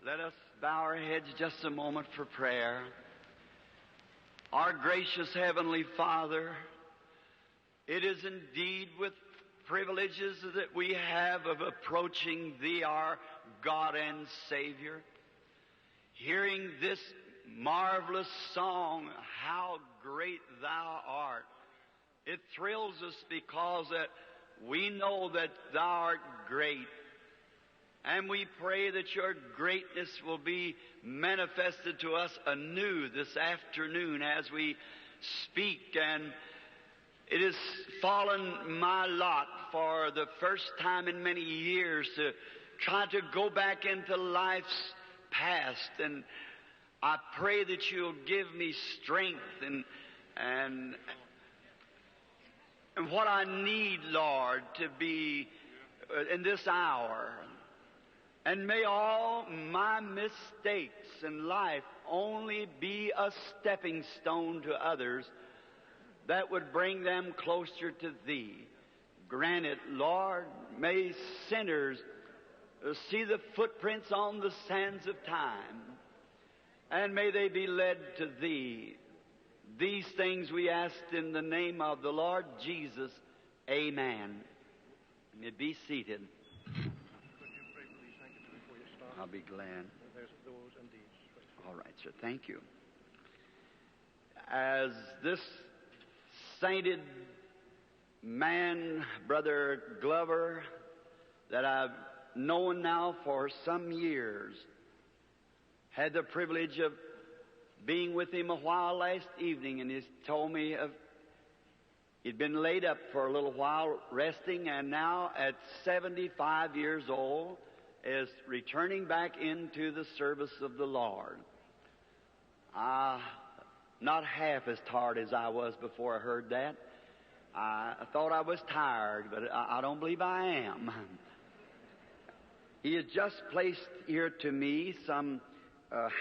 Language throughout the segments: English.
Let us bow our heads just a moment for prayer. Our gracious Heavenly Father, it is indeed with privileges that we have of approaching Thee, our God and Savior, hearing this marvelous song, How Great Thou Art. It thrills us because that we know that Thou art great. And we pray that Your greatness will be manifested to us anew this afternoon as we speak. And it has fallen my lot for the first time in many years to try to go back into life's past. And I pray that You'll give me strength and what I need, Lord, to be in this hour. And may all my mistakes in life only be a stepping stone to others that would bring them closer to Thee. Grant it, Lord. May sinners see the footprints on the sands of time, and may they be led to Thee. These things we ask in the name of the Lord Jesus. Amen. You may be seated. I'll be glad. There's those and these. All right, sir. Thank you. As this sainted man, Brother Glover, that I've known now for some years, had the privilege of being with him a while last evening, and he told me he'd been laid up for a little while resting, and now at 75 years old is returning back into the service of the Lord. Not half as tired as I was before I heard that. I thought I was tired, but I don't believe I am. He has just placed here to me some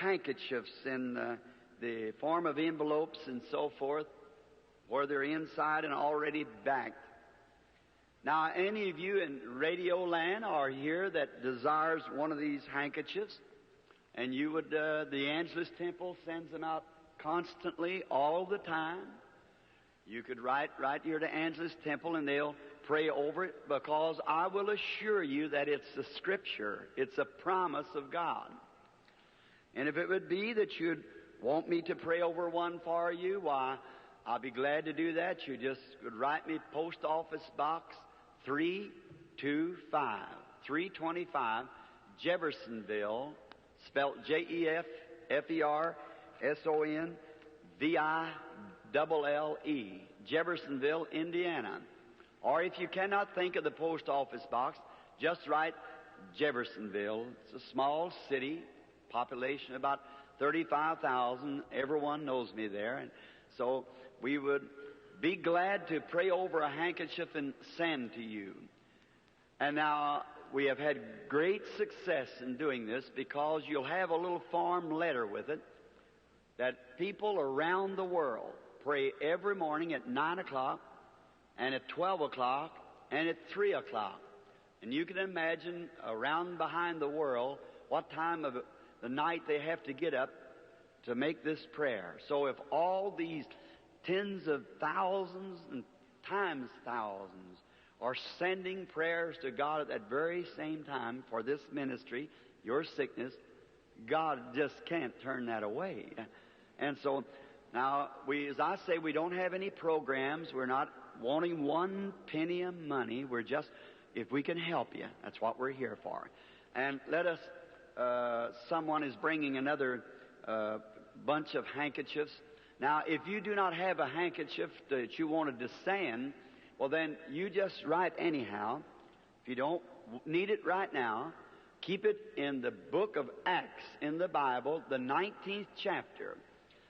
handkerchiefs in the form of envelopes and so forth, where they're inside and already backed. Now, any of you in Radio Land are here that desires one of these handkerchiefs, and you would, the Angelus Temple sends them out constantly, all the time. You could write right here to Angelus Temple, and they'll pray over it, because I will assure you that it's the Scripture. It's a promise of God. And if it would be that you'd want me to pray over one for you, why, I'll be glad to do that. You just could write me Post Office Box 325, Jeffersonville, spelled Jeffersonville, Jeffersonville, Indiana. Or if you cannot think of the Post Office Box, just write Jeffersonville. It's a small city, population about 35,000. Everyone knows me there. And so we would be glad to pray over a handkerchief and send to you. And now we have had great success in doing this, because you'll have a little form letter with it that people around the world pray every morning at 9 o'clock and at 12 o'clock and at 3 o'clock. And you can imagine around behind the world what time of the night they have to get up to make this prayer. So if all these tens of thousands and times thousands are sending prayers to God at that very same time for this ministry, your sickness, God just can't turn that away. And so now, as I say, we don't have any programs. We're not wanting one penny of money. We're just, if we can help you, that's what we're here for. And let us, someone is bringing another bunch of handkerchiefs. Now, if you do not have a handkerchief that you wanted to send, well then you just write anyhow. If you don't need it right now, keep it in the book of Acts in the Bible, the 19th chapter.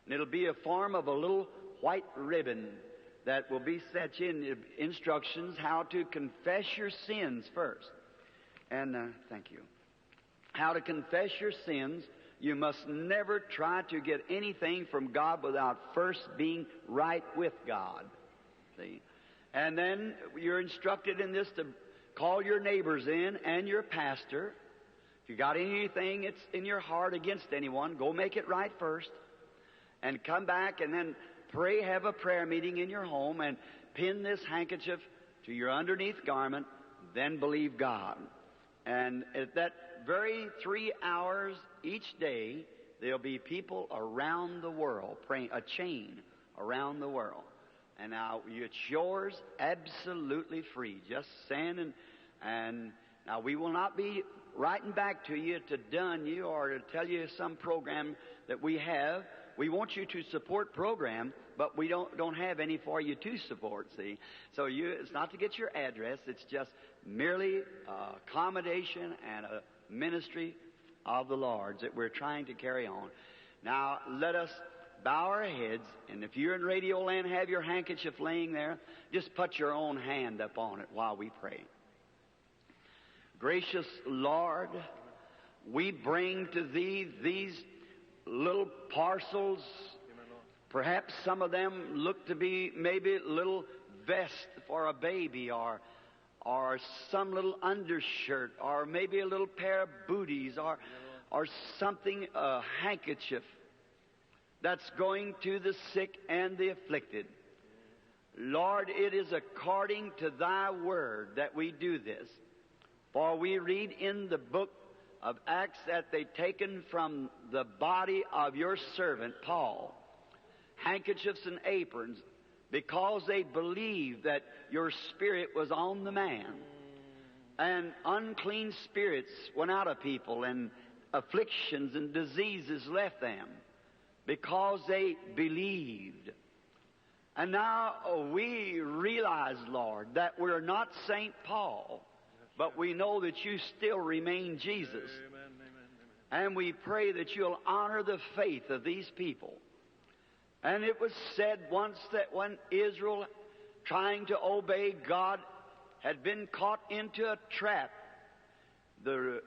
And it'll be a form of a little white ribbon that will be set in instructions how to confess your sins first. And thank you. How to confess your sins. You must never try to get anything from God without first being right with God. See? And then you're instructed in this to call your neighbors in and your pastor If you got anything that's in your heart against anyone, go make it right first. And come back and then pray, have a prayer meeting in your home and pin this handkerchief to your underneath garment, then believe God. And at that very 3 hours each day, there'll be people around the world praying, a chain around the world. And now it's yours absolutely free. Just send and now we will not be writing back to you to dun you or to tell you some program that we have. We want you to support program, but we don't have any for you to support, see. So it's not to get your address, it's just merely accommodation and a ministry of the Lord's that we're trying to carry on. Now, let us bow our heads, and if you're in Radio Land, have your handkerchief laying there, just put your own hand up on it while we pray. Gracious Lord, we bring to Thee these little parcels. Perhaps some of them look to be maybe a little vest for a baby or some little undershirt or maybe a little pair of booties or something, a handkerchief that's going to the sick and the afflicted. Lord, it is according to Thy Word that we do this. For we read in the book of Acts that they taken from the body of your servant Paul handkerchiefs and aprons because they believed that your Spirit was on the man. And unclean spirits went out of people and afflictions and diseases left them because they believed. And now we realize, Lord, that we're not St. Paul, but we know that you still remain Jesus. Amen, amen, amen. And we pray that you'll honor the faith of these people. And it was said once that when Israel, trying to obey God, had been caught into a trap, the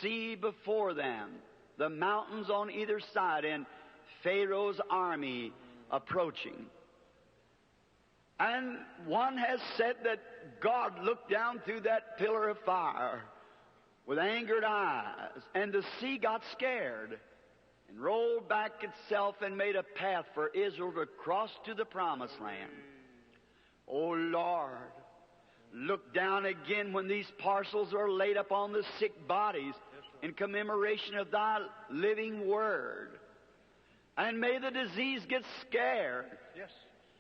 sea before them, the mountains on either side, and Pharaoh's army approaching. And one has said that God looked down through that pillar of fire with angered eyes, and the sea got scared and rolled back itself and made a path for Israel to cross to the promised land. Oh Lord, look down again when these parcels are laid upon the sick bodies in commemoration of Thy living Word. And may the disease get scared. Yes.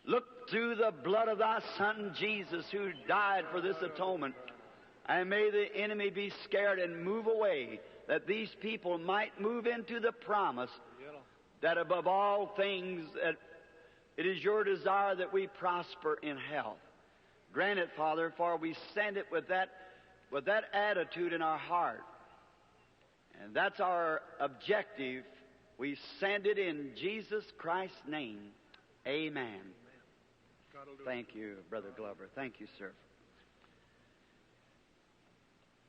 Look through the blood of Thy Son Jesus, who died for this atonement. And may the enemy be scared and move away, that these people might move into the promise that above all things that it is your desire that we prosper in health. Grant it, Father, for we send it with that attitude in our heart. And that's our objective. We send it in Jesus Christ's name. Amen. Thank you, Brother Glover. Thank you, sir.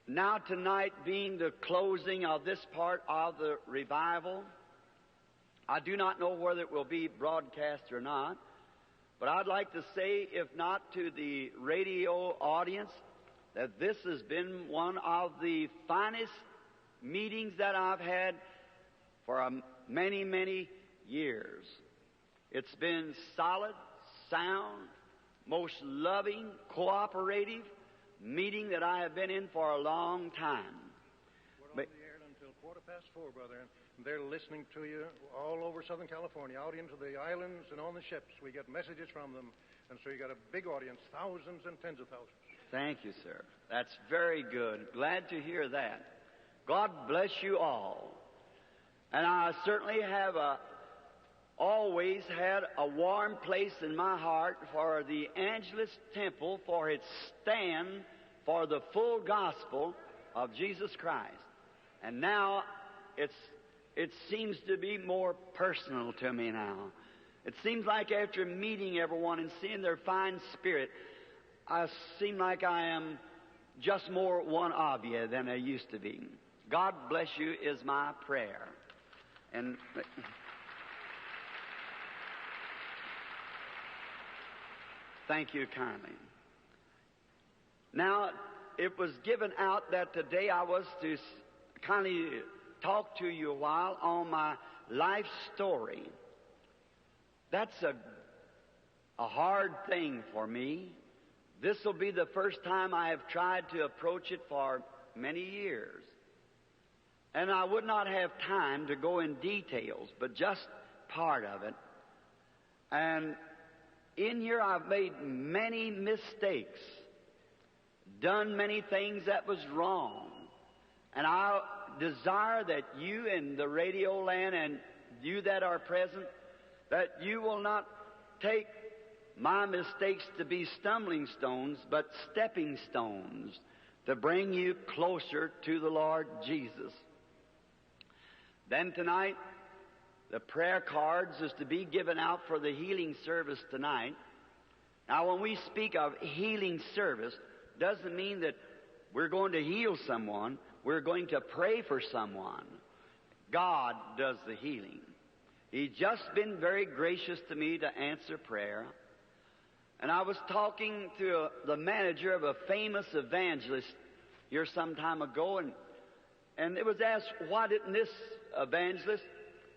Now tonight being the closing of this part of the revival, I do not know whether it will be broadcast or not, but I'd like to say, if not to the radio audience, that this has been one of the finest meetings that I've had for many, many years. It's been solid, sound, most loving, cooperative meeting that I have been in for a long time. We're on the air until 4:15, brother, and they're listening to you all over Southern California, out into the islands and on the ships. We get messages from them, and so you got a big audience, thousands and tens of thousands. Thank you, sir. That's very good. Glad to hear that. God bless you all. And I certainly have always had a warm place in my heart for the Angelus Temple, for its stand for the full gospel of Jesus Christ. And now it seems to be more personal to me now. It seems like after meeting everyone and seeing their fine spirit, I seem like I am just more one of you than I used to be. God bless you is my prayer. And thank you kindly. Now, it was given out that today I was to kind of talk to you a while on my life story. That's a hard thing for me. This will be the first time I have tried to approach it for many years. And I would not have time to go in details, but just part of it. And in here I've made many mistakes, done many things that was wrong. And I desire that you in the radio land and you that are present, that you will not take my mistakes to be stumbling stones, but stepping stones to bring you closer to the Lord Jesus. Then tonight, the prayer cards is to be given out for the healing service tonight. Now, when we speak of healing service, doesn't mean that we're going to heal someone. We're going to pray for someone. God does the healing. He's just been very gracious to me to answer prayer. And I was talking to the manager of a famous evangelist here some time ago, and it was asked, why didn't this evangelist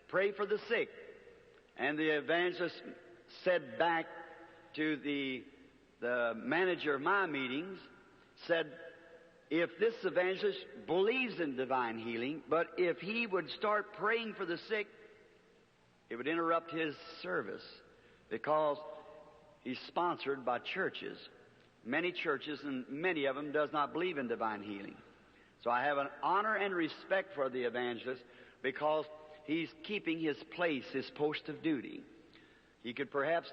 pray for the sick? And the evangelist said back to the manager of my meetings, said, if this evangelist believes in divine healing, but if he would start praying for the sick, it would interrupt his service, because he's sponsored by churches. Many churches, and many of them does not believe in divine healing. So I have an honor and respect for the evangelist, because he's keeping his place, his post of duty. He could perhaps,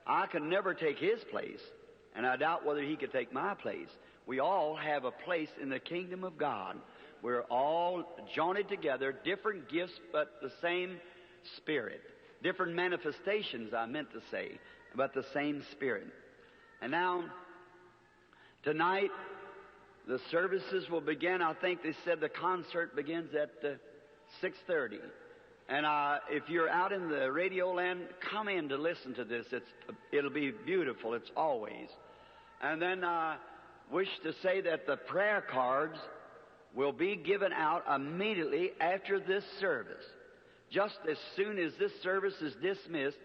I could never take his place, and I doubt whether he could take my place. We all have a place in the kingdom of God. We're all joined together, different gifts, but the same Spirit. Different manifestations, I meant to say, but the same Spirit. And now, tonight, the services will begin. I think they said the concert begins at 6:30. And if you're out in the radio land, come in to listen to this. It'll be beautiful. It's always. And then I wish to say that the prayer cards will be given out immediately after this service. Just as soon as this service is dismissed,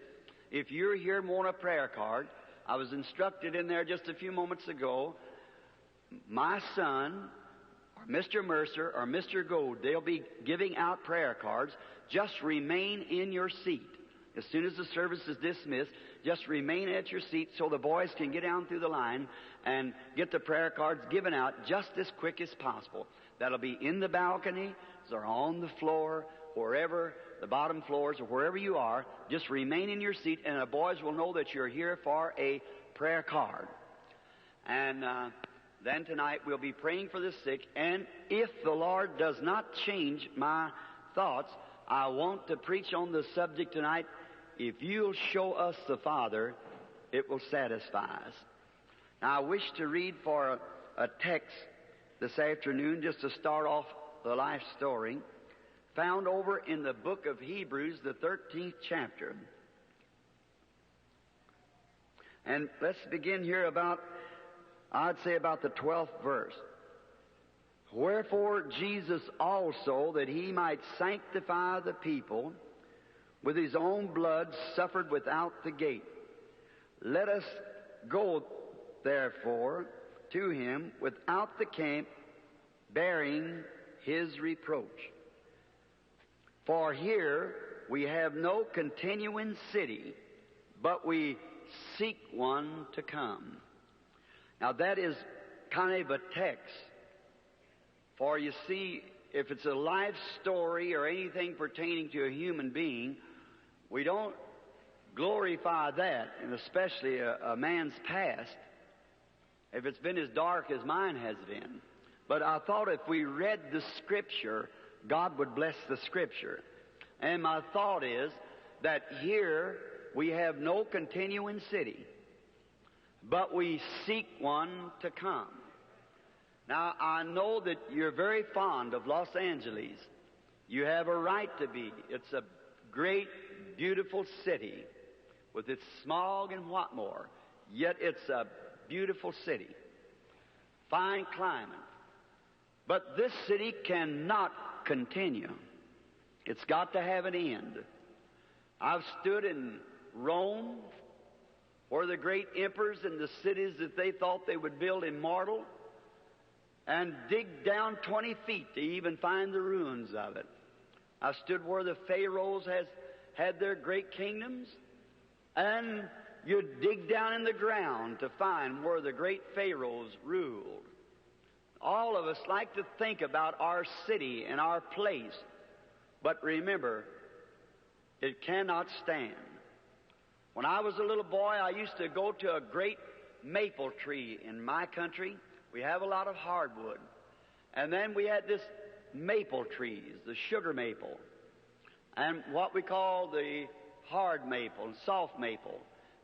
if you're here and want a prayer card, I was instructed in there just a few moments ago, my son, or Mr. Mercer, or Mr. Gold, they'll be giving out prayer cards. Just remain in your seat. As soon as the service is dismissed, just remain at your seat so the boys can get down through the line and get the prayer cards given out just as quick as possible. That'll be in the balcony, or on the floor, wherever, the bottom floors, or wherever you are. Just remain in your seat, and the boys will know that you're here for a prayer card. And then tonight we'll be praying for the sick, and if the Lord does not change my thoughts, I want to preach on the subject tonight. If you'll show us the Father, it will satisfy us. Now, I wish to read for a text this afternoon, just to start off the life story, found over in the book of Hebrews, the 13th chapter. And let's begin here about, I'd say about the 12th verse. Wherefore Jesus also, that he might sanctify the people, with his own blood suffered without the gate. Let us go, therefore, to him without the camp, bearing his reproach. For here we have no continuing city, but we seek one to come. Now that is kind of a text. For you see, if it's a life story or anything pertaining to a human being, we don't glorify that, and especially a man's past, if it's been as dark as mine has been. But I thought if we read the Scripture, God would bless the Scripture. And my thought is that here we have no continuing city, but we seek one to come. Now, I know that you're very fond of Los Angeles. You have a right to be. It's a great, beautiful city with its smog and what more. Yet it's a beautiful city. Fine climate. But this city cannot continue. It's got to have an end. I've stood in Rome, where the great emperors and the cities that they thought they would build immortal, and dig down 20 feet to even find the ruins of it. I've stood where the pharaohs had their great kingdoms, and you dig down in the ground to find where the great pharaohs ruled. All of us like to think about our city and our place, but remember, it cannot stand. When I was a little boy, I used to go to a great maple tree in my country. We have a lot of hardwood. And then we had this maple trees, the sugar maple, and what we call the hard maple and soft maple.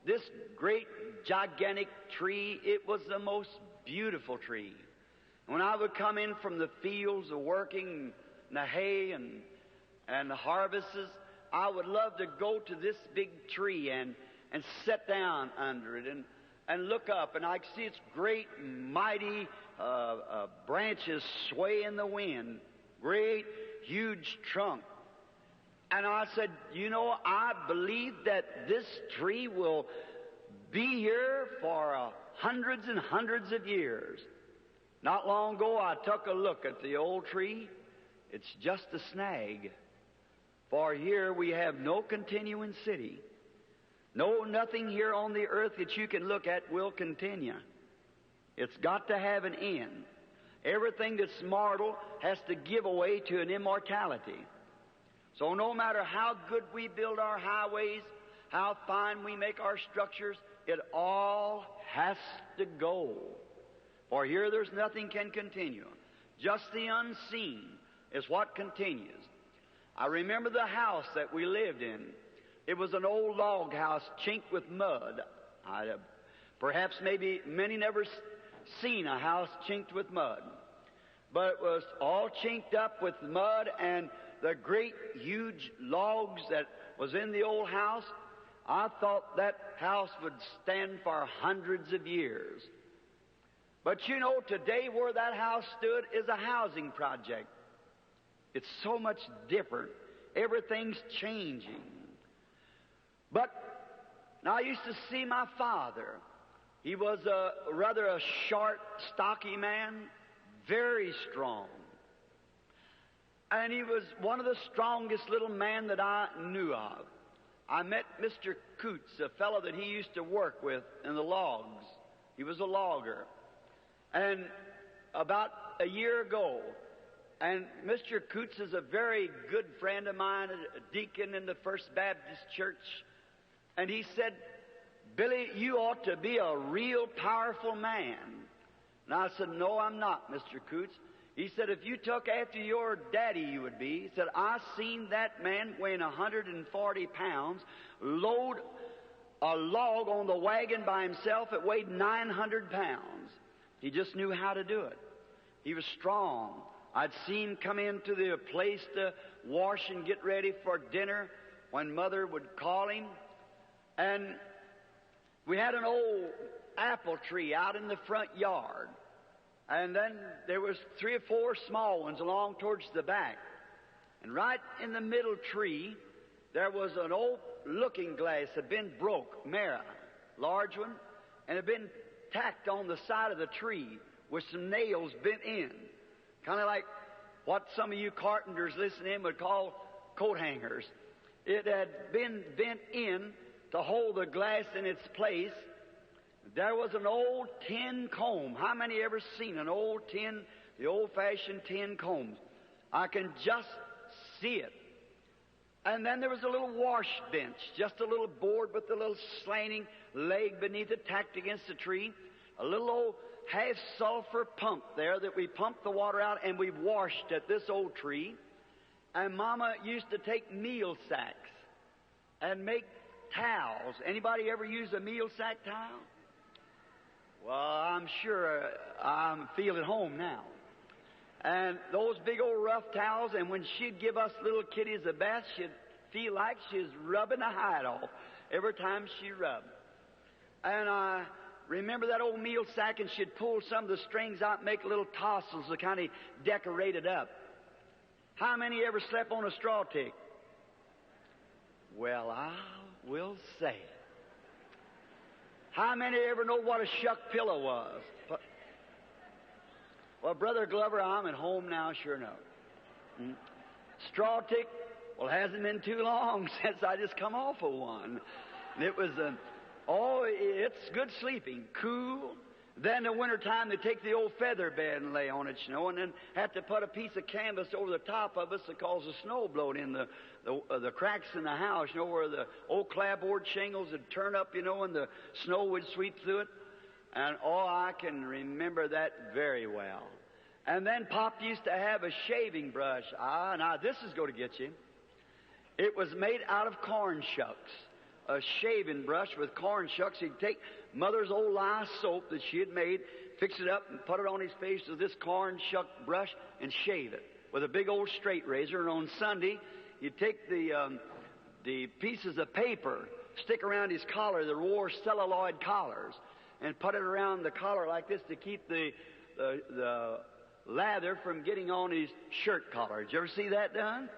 This great, gigantic tree, it was the most beautiful tree. When I would come in from the fields of working the hay and the harvests, I would love to go to this big tree and sit down under it and look up, and I could see its great, mighty branches sway in the wind, great, huge trunk. And I said, you know, I believe that this tree will be here for hundreds and hundreds of years. Not long ago, I took a look at the old tree. It's just a snag. For here we have no continuing city. Nothing here on the earth that you can look at will continue. It's got to have an end. Everything that's mortal has to give away to an immortality. So no matter how good we build our highways, how fine we make our structures, it all has to go. For here there's nothing can continue. Just the unseen is what continues. I remember the house that we lived in. It was an old log house chinked with mud. Perhaps maybe many never seen a house chinked with mud. But it was all chinked up with mud, and the great huge logs that was in the old house, I thought that house would stand for hundreds of years. But you know, today where that house stood is a housing project. It's so much different. Everything's changing. But now I used to see my father. He was rather a short, stocky man, very strong. And he was one of the strongest little men that I knew of. I met Mr. Coots, a fellow that he used to work with in the logs. He was a logger. And about a year ago, and Mr. Coots is a very good friend of mine, a deacon in the First Baptist Church. And he said, Billy, you ought to be a real powerful man. And I said, no, I'm not, Mr. Coots. He said, if you took after your daddy, you would be. He said, I seen that man weighing 140 pounds load a log on the wagon by himself. It weighed 900 pounds. He just knew how to do it. He was strong. I'd seen him come into the place to wash and get ready for dinner when Mother would call him. And we had an old apple tree out in the front yard. And then there was 3 or 4 small ones along towards the back. And right in the middle tree, there was an old looking glass that had been broke, mirror, large one, and had been tacked on the side of the tree with some nails bent in. Kind of like what some of you carpenters listening would call coat hangers. It had been bent in to hold the glass in its place. There was an old tin comb. How many ever seen an old tin, the old-fashioned tin combs? I can just see it. And then there was a little wash bench, just a little board with a little slanting leg beneath it, tacked against the tree. A little old half-sulfur pump there that we pumped the water out, and we washed at this old tree. And Mama used to take meal sacks and make towels. Anybody ever use a meal sack towel? Well, I'm sure I feel at home now. And those big old rough towels, and when she'd give us little kiddies a bath, she'd feel like she was rubbing the hide off every time she rubbed. And I remember that old meal sack, and she'd pull some of the strings out and make little tassels to kind of decorate it up. How many ever slept on a straw tick? Well, I will say. How many ever know what a shuck pillow was? Well, Brother Glover, I'm at home now, sure enough. Straw tick, well, it hasn't been too long since I just come off of one. It was, it's good sleeping, cool. Then in the wintertime, they take the old feather bed and lay on it, and then have to put a piece of canvas over the top of us to cause the snow blowed in the cracks in the house, where the old clapboard shingles would turn up, and the snow would sweep through it. And, I can remember that very well. And then Pop used to have a shaving brush. Now this is going to get you. It was made out of corn shucks. A shaving brush with corn shucks. He'd take Mother's old lye soap that she had made, fix it up, and put it on his face with this corn shuck brush and shave it with a big old straight razor. And on Sunday, he'd take the pieces of paper, stick around his collar, the wore celluloid collars, and put it around the collar like this to keep the lather from getting on his shirt collar. Did you ever see that done?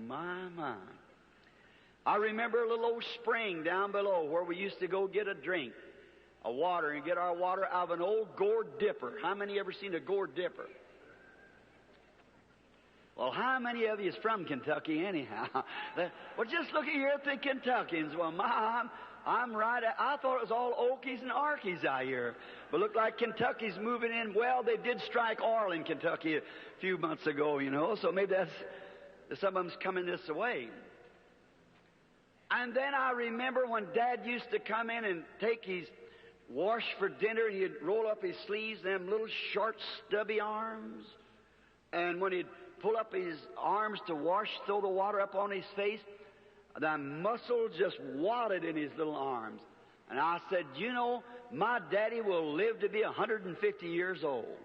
Why, my. I remember a little old spring down below where we used to go get a drink of water and get our water out of an old gourd dipper. How many ever seen a gourd dipper? Well, how many of you is from Kentucky anyhow? Well, just look here at the Kentuckians. Well, I'm right. I thought it was all Okies and Arkies out here. But look like Kentucky's moving in. Well, they did strike oil in Kentucky a few months ago, so maybe some of them's coming this way. And then I remember when Dad used to come in and take his wash for dinner, and he'd roll up his sleeves, them little short, stubby arms. And when he'd pull up his arms to wash, throw the water up on his face, the muscles just wadded in his little arms. And I said, my daddy will live to be 150 years old.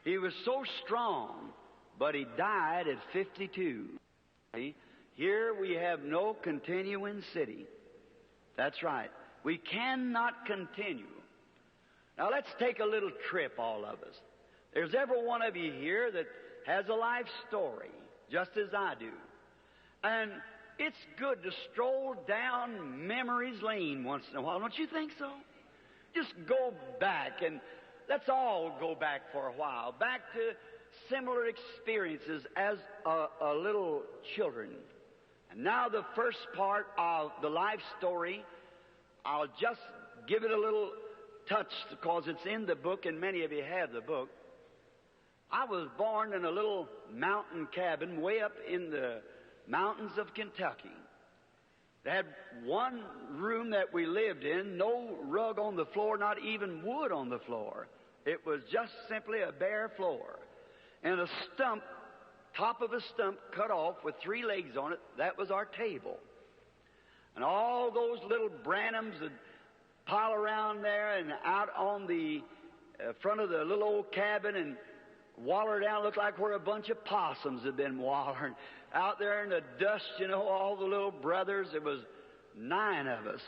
He was so strong, but he died at 52. See? Here we have no continuing city. That's right. We cannot continue. Now let's take a little trip, all of us. There's every one of you here that has a life story, just as I do. And it's good to stroll down memory's lane once in a while. Don't you think so? Just go back, and let's all go back for a while, back to similar experiences as a little children. And now the first part of the life story, I'll just give it a little touch because it's in the book and many of you have the book. I was born in a little mountain cabin way up in the mountains of Kentucky. They had one room that we lived in, no rug on the floor, not even wood on the floor. It was just simply a bare floor. And a stump, top of a stump cut off with 3 legs on it, that was our table. And all those little Branhams would pile around there and out on the front of the little old cabin and waller down, looked like where a bunch of possums had been wallering. Out there in the dust, all the little brothers, it was 9 of us.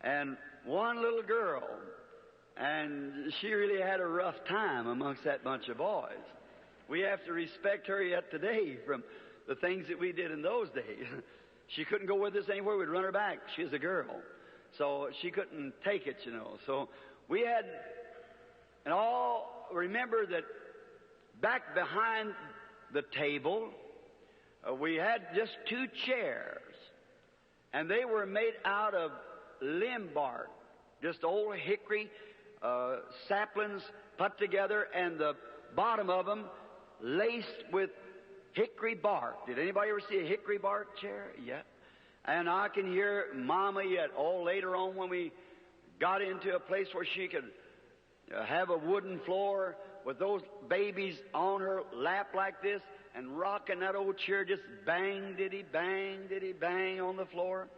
And one little girl. And she really had a rough time amongst that bunch of boys. We have to respect her yet today from the things that we did in those days. She couldn't go with us anywhere. We'd run her back. She was a girl. So she couldn't take it, So we had, and all, remember that back behind the table, we had just 2 chairs. And they were made out of limb bark, just old hickory saplings put together, and the bottom of them laced with hickory bark. Did anybody ever see a hickory bark chair? Yeah. And I can hear Mama yet. Later on when we got into a place where she could have a wooden floor with those babies on her lap like this and rocking that old chair, just bang, diddy, bang on the floor.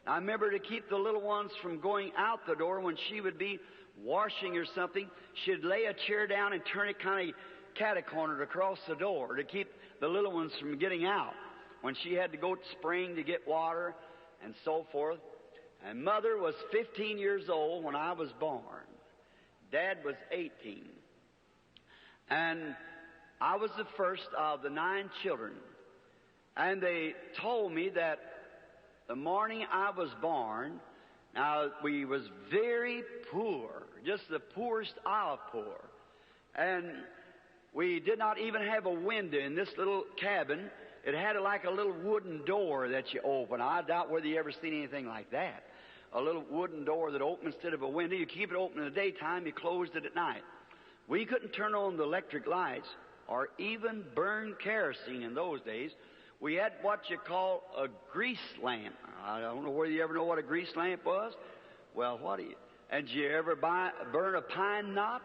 I remember to keep the little ones from going out the door when she would be washing or something, she'd lay a chair down and turn it kind of cat-cornered across the door to keep the little ones from getting out when she had to go to spring to get water and so forth. And Mother was 15 years old when I was born. Dad was 18. And I was the first of the 9 children. And they told me that the morning I was born, now we was very poor, just the poorest of poor. And we did not even have a window in this little cabin. It had like a little wooden door that you open. I doubt whether you ever seen anything like that. A little wooden door that opened instead of a window. You keep it open in the daytime, you closed it at night. We couldn't turn on the electric lights or even burn kerosene in those days. We had what you call a grease lamp. I don't know whether you ever know what a grease lamp was. Well, what do you... And did you ever burn a pine knot?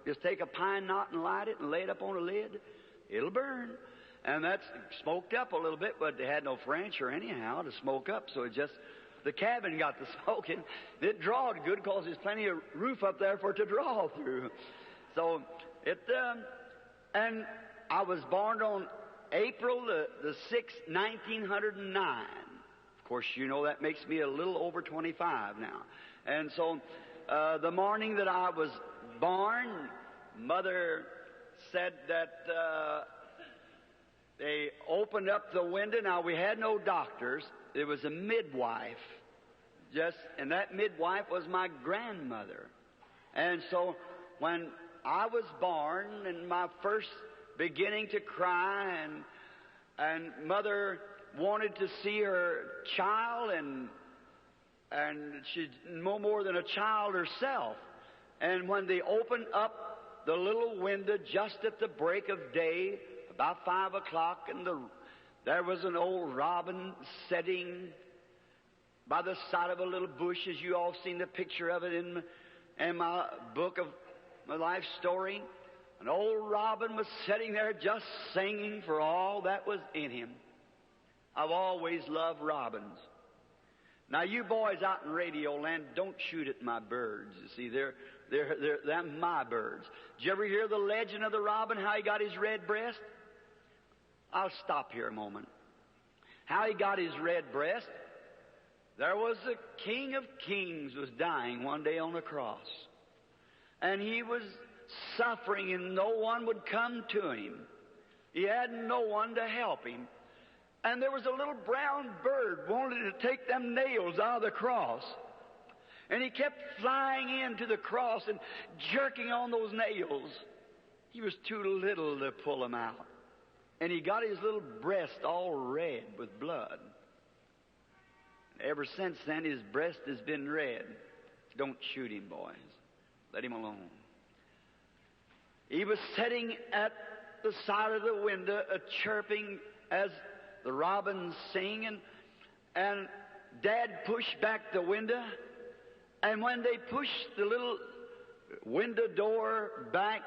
Just take a pine knot and light it and lay it up on a lid. It'll burn. And that's smoked up a little bit, but they had no furniture anyhow to smoke up, so it just... The cabin got the smoking. It drawed good because there's plenty of roof up there for it to draw through. So it... and I was born on April the 6th, 1909. Of course, you know that makes me a little over 25 now. And so the morning that I was born, Mother said that they opened up the window. Now, we had no doctors. It was a midwife. And that midwife was my grandmother. And so when I was born and my first beginning to cry, and Mother wanted to see her child, and she's no more than a child herself. And when they opened up the little window just at the break of day, about 5 o'clock, and there was an old robin sitting by the side of a little bush, as you all seen the picture of it in my book of my life story. An old robin was sitting there just singing for all that was in him. I've always loved robins. Now, you boys out in radio land, don't shoot at my birds. You see, they're my birds. Did you ever hear the legend of the robin, how he got his red breast? I'll stop here a moment. How he got his red breast? There was the King of Kings was dying one day on the cross. And he was suffering, and no one would come to him. He had no one to help him. And there was a little brown bird wanted to take them nails out of the cross. And he kept flying into the cross and jerking on those nails. He was too little to pull them out. And he got his little breast all red with blood. Ever since then, his breast has been red. Don't shoot him, boys. Let him alone. He was sitting at the side of the window, chirping as the robins sing, and Dad pushed back the window, and when they pushed the little window door back,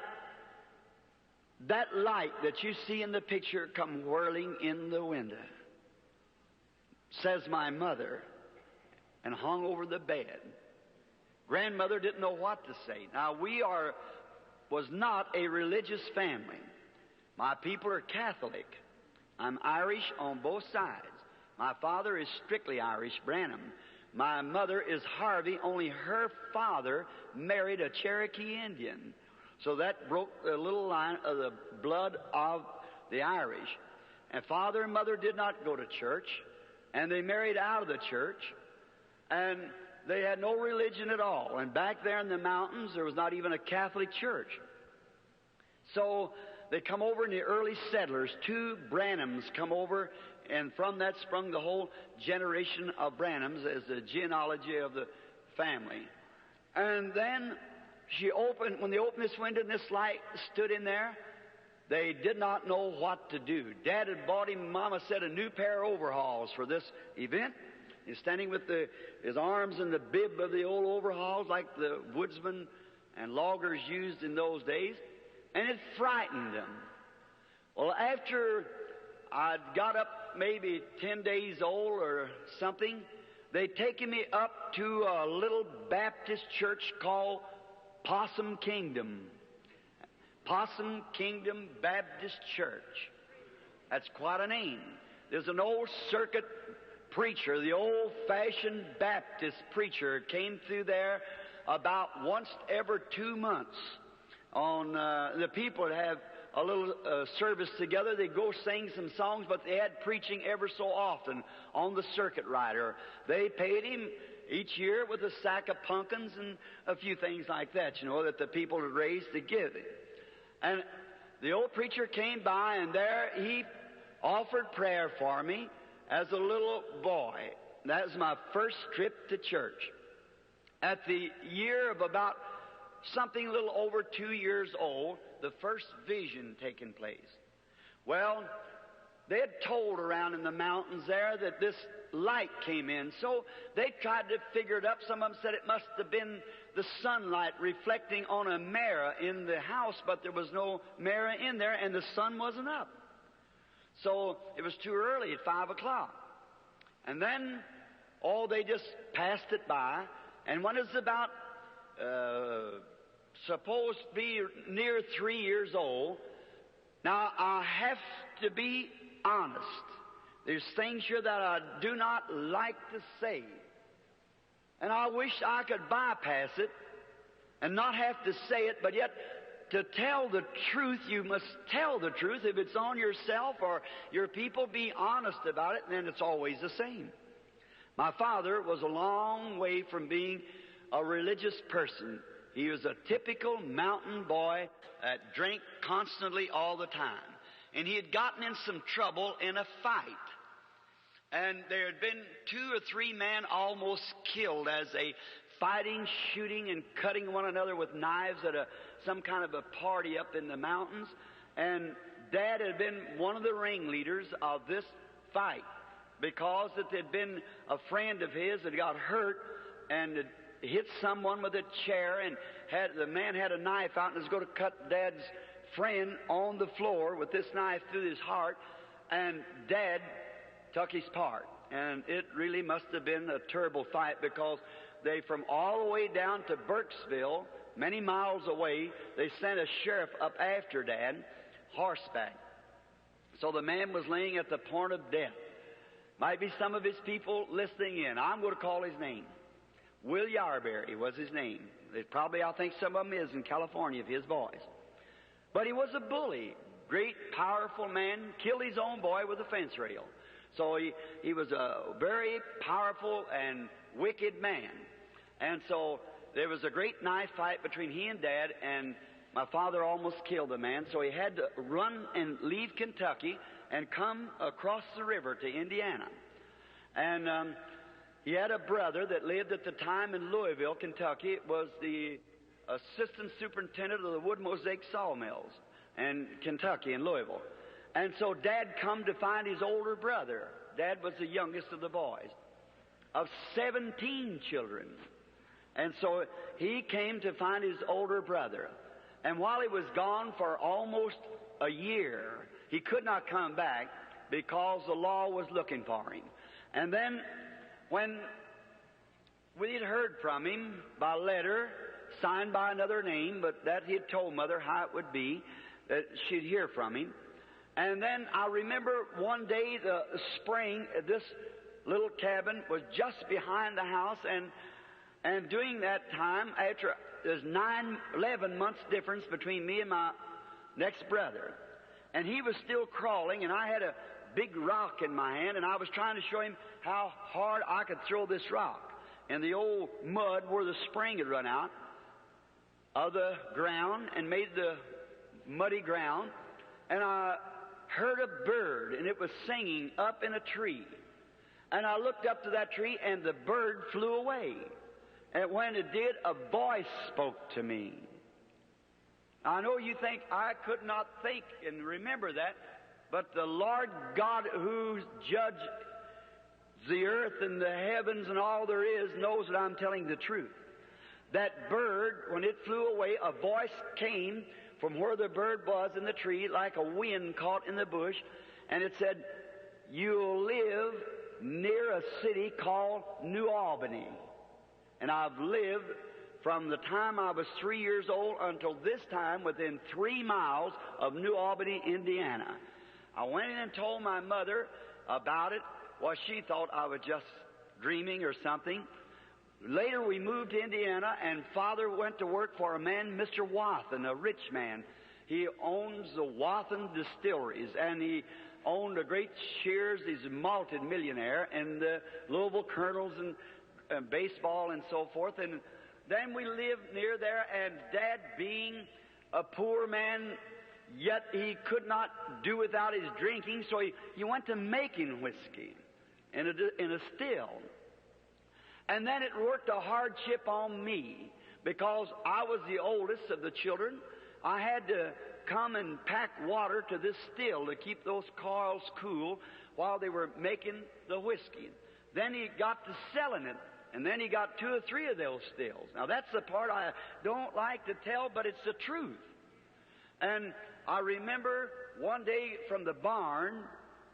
that light that you see in the picture come whirling in the window. Says my mother, and hung over the bed. Grandmother didn't know what to say. Now, was not a religious family. My people are Catholic. I'm Irish on both sides. My father is strictly Irish, Branham. My mother is Harvey, only her father married a Cherokee Indian. So that broke the little line of the blood of the Irish. And father and mother did not go to church, and they married out of the church, and they had no religion at all. And back there in the mountains, there was not even a Catholic church. So they come over in the early settlers. 2 Branhams come over, and from that sprung the whole generation of Branhams as the genealogy of the family. And then when they opened this window and this light stood in there, they did not know what to do. Dad had bought him, Mama said, a new pair of overalls for this event. He's standing with his arms in the bib of the old overalls like the woodsmen and loggers used in those days, and it frightened them. Well, after I'd got up maybe 10 days old or something, they'd taken me up to a little Baptist church called Possum Kingdom. Possum Kingdom Baptist Church. That's quite a name. There's an old circuit preacher, the old-fashioned Baptist preacher, came through there about once every 2 months. The people would have a little service together. They'd go sing some songs, but they had preaching ever so often on the circuit rider. They paid him each year with a sack of pumpkins and a few things like that, that the people had raised to give him. And the old preacher came by, and there he offered prayer for me as a little boy. That was my first trip to church. At the year of about something a little over 2 years old, the first vision taking place. Well, they had told around in the mountains there that this light came in, so they tried to figure it up. Some of them said it must have been the sunlight reflecting on a mirror in the house, but there was no mirror in there, and the sun wasn't up. So it was too early at 5 o'clock. And then, they just passed it by, and when it was about supposed to be near 3 years old. Now, I have to be honest. There's things here that I do not like to say. And I wish I could bypass it and not have to say it, but yet to tell the truth, you must tell the truth. If it's on yourself or your people, be honest about it, and then it's always the same. My father was a long way from being a religious person. He was a typical mountain boy that drank constantly all the time. And he had gotten in some trouble in a fight. And there had been 2 or 3 men almost killed as they fighting, shooting, and cutting one another with knives at some kind of a party up in the mountains. And Dad had been one of the ringleaders of this fight because it had been a friend of his that got hurt and had hit someone with a chair, and the man had a knife out and was going to cut Dad's friend on the floor with this knife through his heart, and Dad took his part. And it really must have been a terrible fight, because they, from all the way down to Burkesville, many miles away, they sent a sheriff up after Dad, horseback. So the man was laying at the point of death. Might be some of his people listening in. I'm going to call his name. Will Yarberry was his name. I think some of them is in California, of his boys. But he was a bully, great, powerful man, killed his own boy with a fence rail. So he was a very powerful and wicked man. And so there was a great knife fight between he and Dad, and my father almost killed the man, so he had to run and leave Kentucky and come across the river to Indiana. And he had a brother that lived at the time in Louisville, Kentucky. It was the assistant superintendent of the wood mosaic sawmills in Kentucky, in Louisville. And so Dad come to find his older brother. Dad was the youngest of the boys, of 17 children. And so he came to find his older brother. And while he was gone for almost a year, he could not come back because the law was looking for him. And then when we had heard from him by letter, signed by another name, but that he had told Mother how it would be, that she'd hear from him. And then I remember one day, the spring, this little cabin was just behind the house, and during that time, after there's 11 months difference between me and my next brother, and he was still crawling, and I had a big rock in my hand, and I was trying to show him how hard I could throw this rock. And the old mud where the spring had run out of the ground and made the muddy ground, and I heard a bird, and it was singing up in a tree. And I looked up to that tree, and the bird flew away. And when it did, a voice spoke to me. I know you think I could not think and remember that, but the Lord God, who judges the earth and the heavens and all there is, knows that I'm telling the truth. That bird, when it flew away, a voice came from where the bird was in the tree, like a wind caught in the bush, and it said, "You'll live near a city called New Albany." And I've lived from the time I was 3 years old until this time within 3 miles of New Albany, Indiana. I went in and told my mother about it. Well, she thought I was just dreaming or something. Later we moved to Indiana, and Father went to work for a man, Mr. Wathen, a rich man. He owns the Wathen distilleries, and he owned a great shares. He's a multi-millionaire, and the Louisville Colonels and baseball and so forth. And then we lived near there, and Dad, being a poor man, yet he could not do without his drinking, so he went to making whiskey in a still. And then it worked a hardship on me, because I was the oldest of the children. I had to come and pack water to this still to keep those coils cool while they were making the whiskey. Then he got to selling it, and then he got 2 or 3 of those stills. Now that's the part I don't like to tell, but it's the truth. And I remember one day from the barn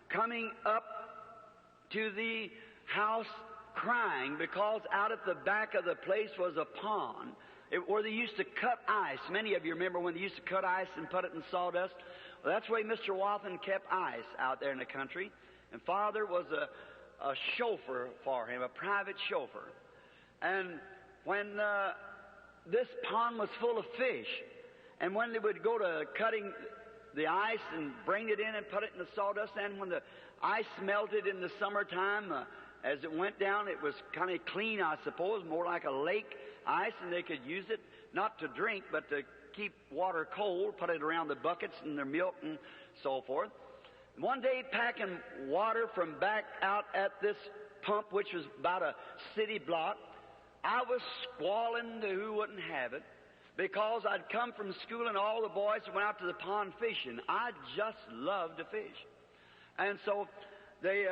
coming up to the house crying, because out at the back of the place was a pond where they used to cut ice. Many of you remember when they used to cut ice and put it in sawdust. Well, that's the way Mr. Wathen kept ice out there in the country. And Father was a chauffeur for him, a private chauffeur. And when this pond was full of fish, and when they would go to cutting the ice and bring it in and put it in the sawdust, and when the ice melted in the summertime, as it went down, it was kind of clean, I suppose, more like a lake ice, and they could use it not to drink, but to keep water cold, put it around the buckets and their milk and so forth. One day, packing water from back out at this pump, which was about a city block, I was squalling to who wouldn't have it, because I'd come from school and all the boys went out to the pond fishing. I just loved to fish. And so they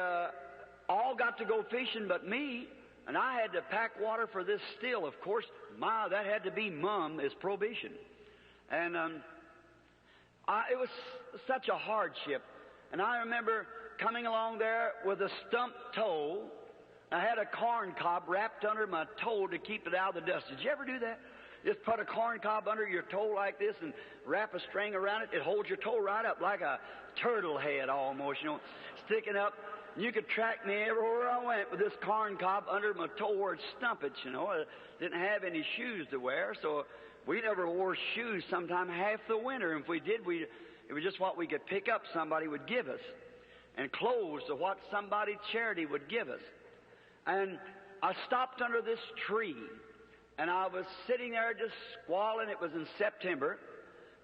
all got to go fishing but me, and I had to pack water for this still. Of course, that had to be Mum as prohibition. And it was such a hardship. And I remember coming along there with a stump toe. I had a corn cob wrapped under my toe to keep it out of the dust. Did you ever do that? Just put a corn cob under your toe like this and wrap a string around it. It holds your toe right up like a turtle head almost, sticking up. You could track me everywhere I went with this corn cob under my toe where it stumped, I didn't have any shoes to wear, so we never wore shoes sometime half the winter. And if we did, it was just what we could pick up somebody would give us, and clothes to what somebody charity would give us. And I stopped under this tree, and I was sitting there just squalling. It was in September.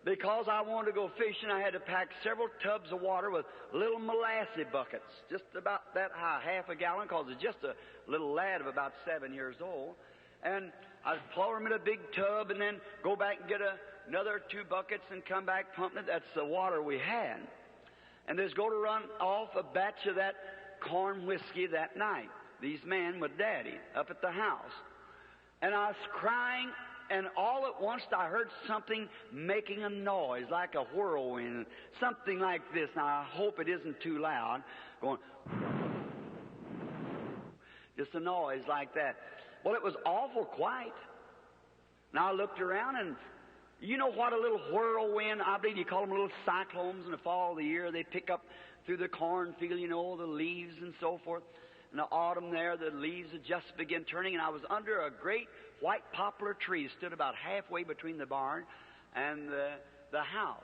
Because I wanted to go fishing, I had to pack several tubs of water with little molasses buckets, just about that high, half a gallon, because it's just a little lad of about 7 years old. And I'd pour them in a big tub and then go back and get another 2 buckets and come back pumping it. That's the water we had. And there's going to run off a batch of that corn whiskey that night. These men with Daddy up at the house. And I was crying, and all at once I heard something making a noise like a whirlwind, something like this. Now I hope it isn't too loud, going, just a noise like that. Well, it was awful quiet. Now I looked around, and you know what a little whirlwind, I believe you call them little cyclones in the fall of the year. They pick up through the cornfield, the leaves and so forth. In the autumn there, the leaves had just begun turning, and I was under a great white poplar tree, stood about halfway between the barn and the house.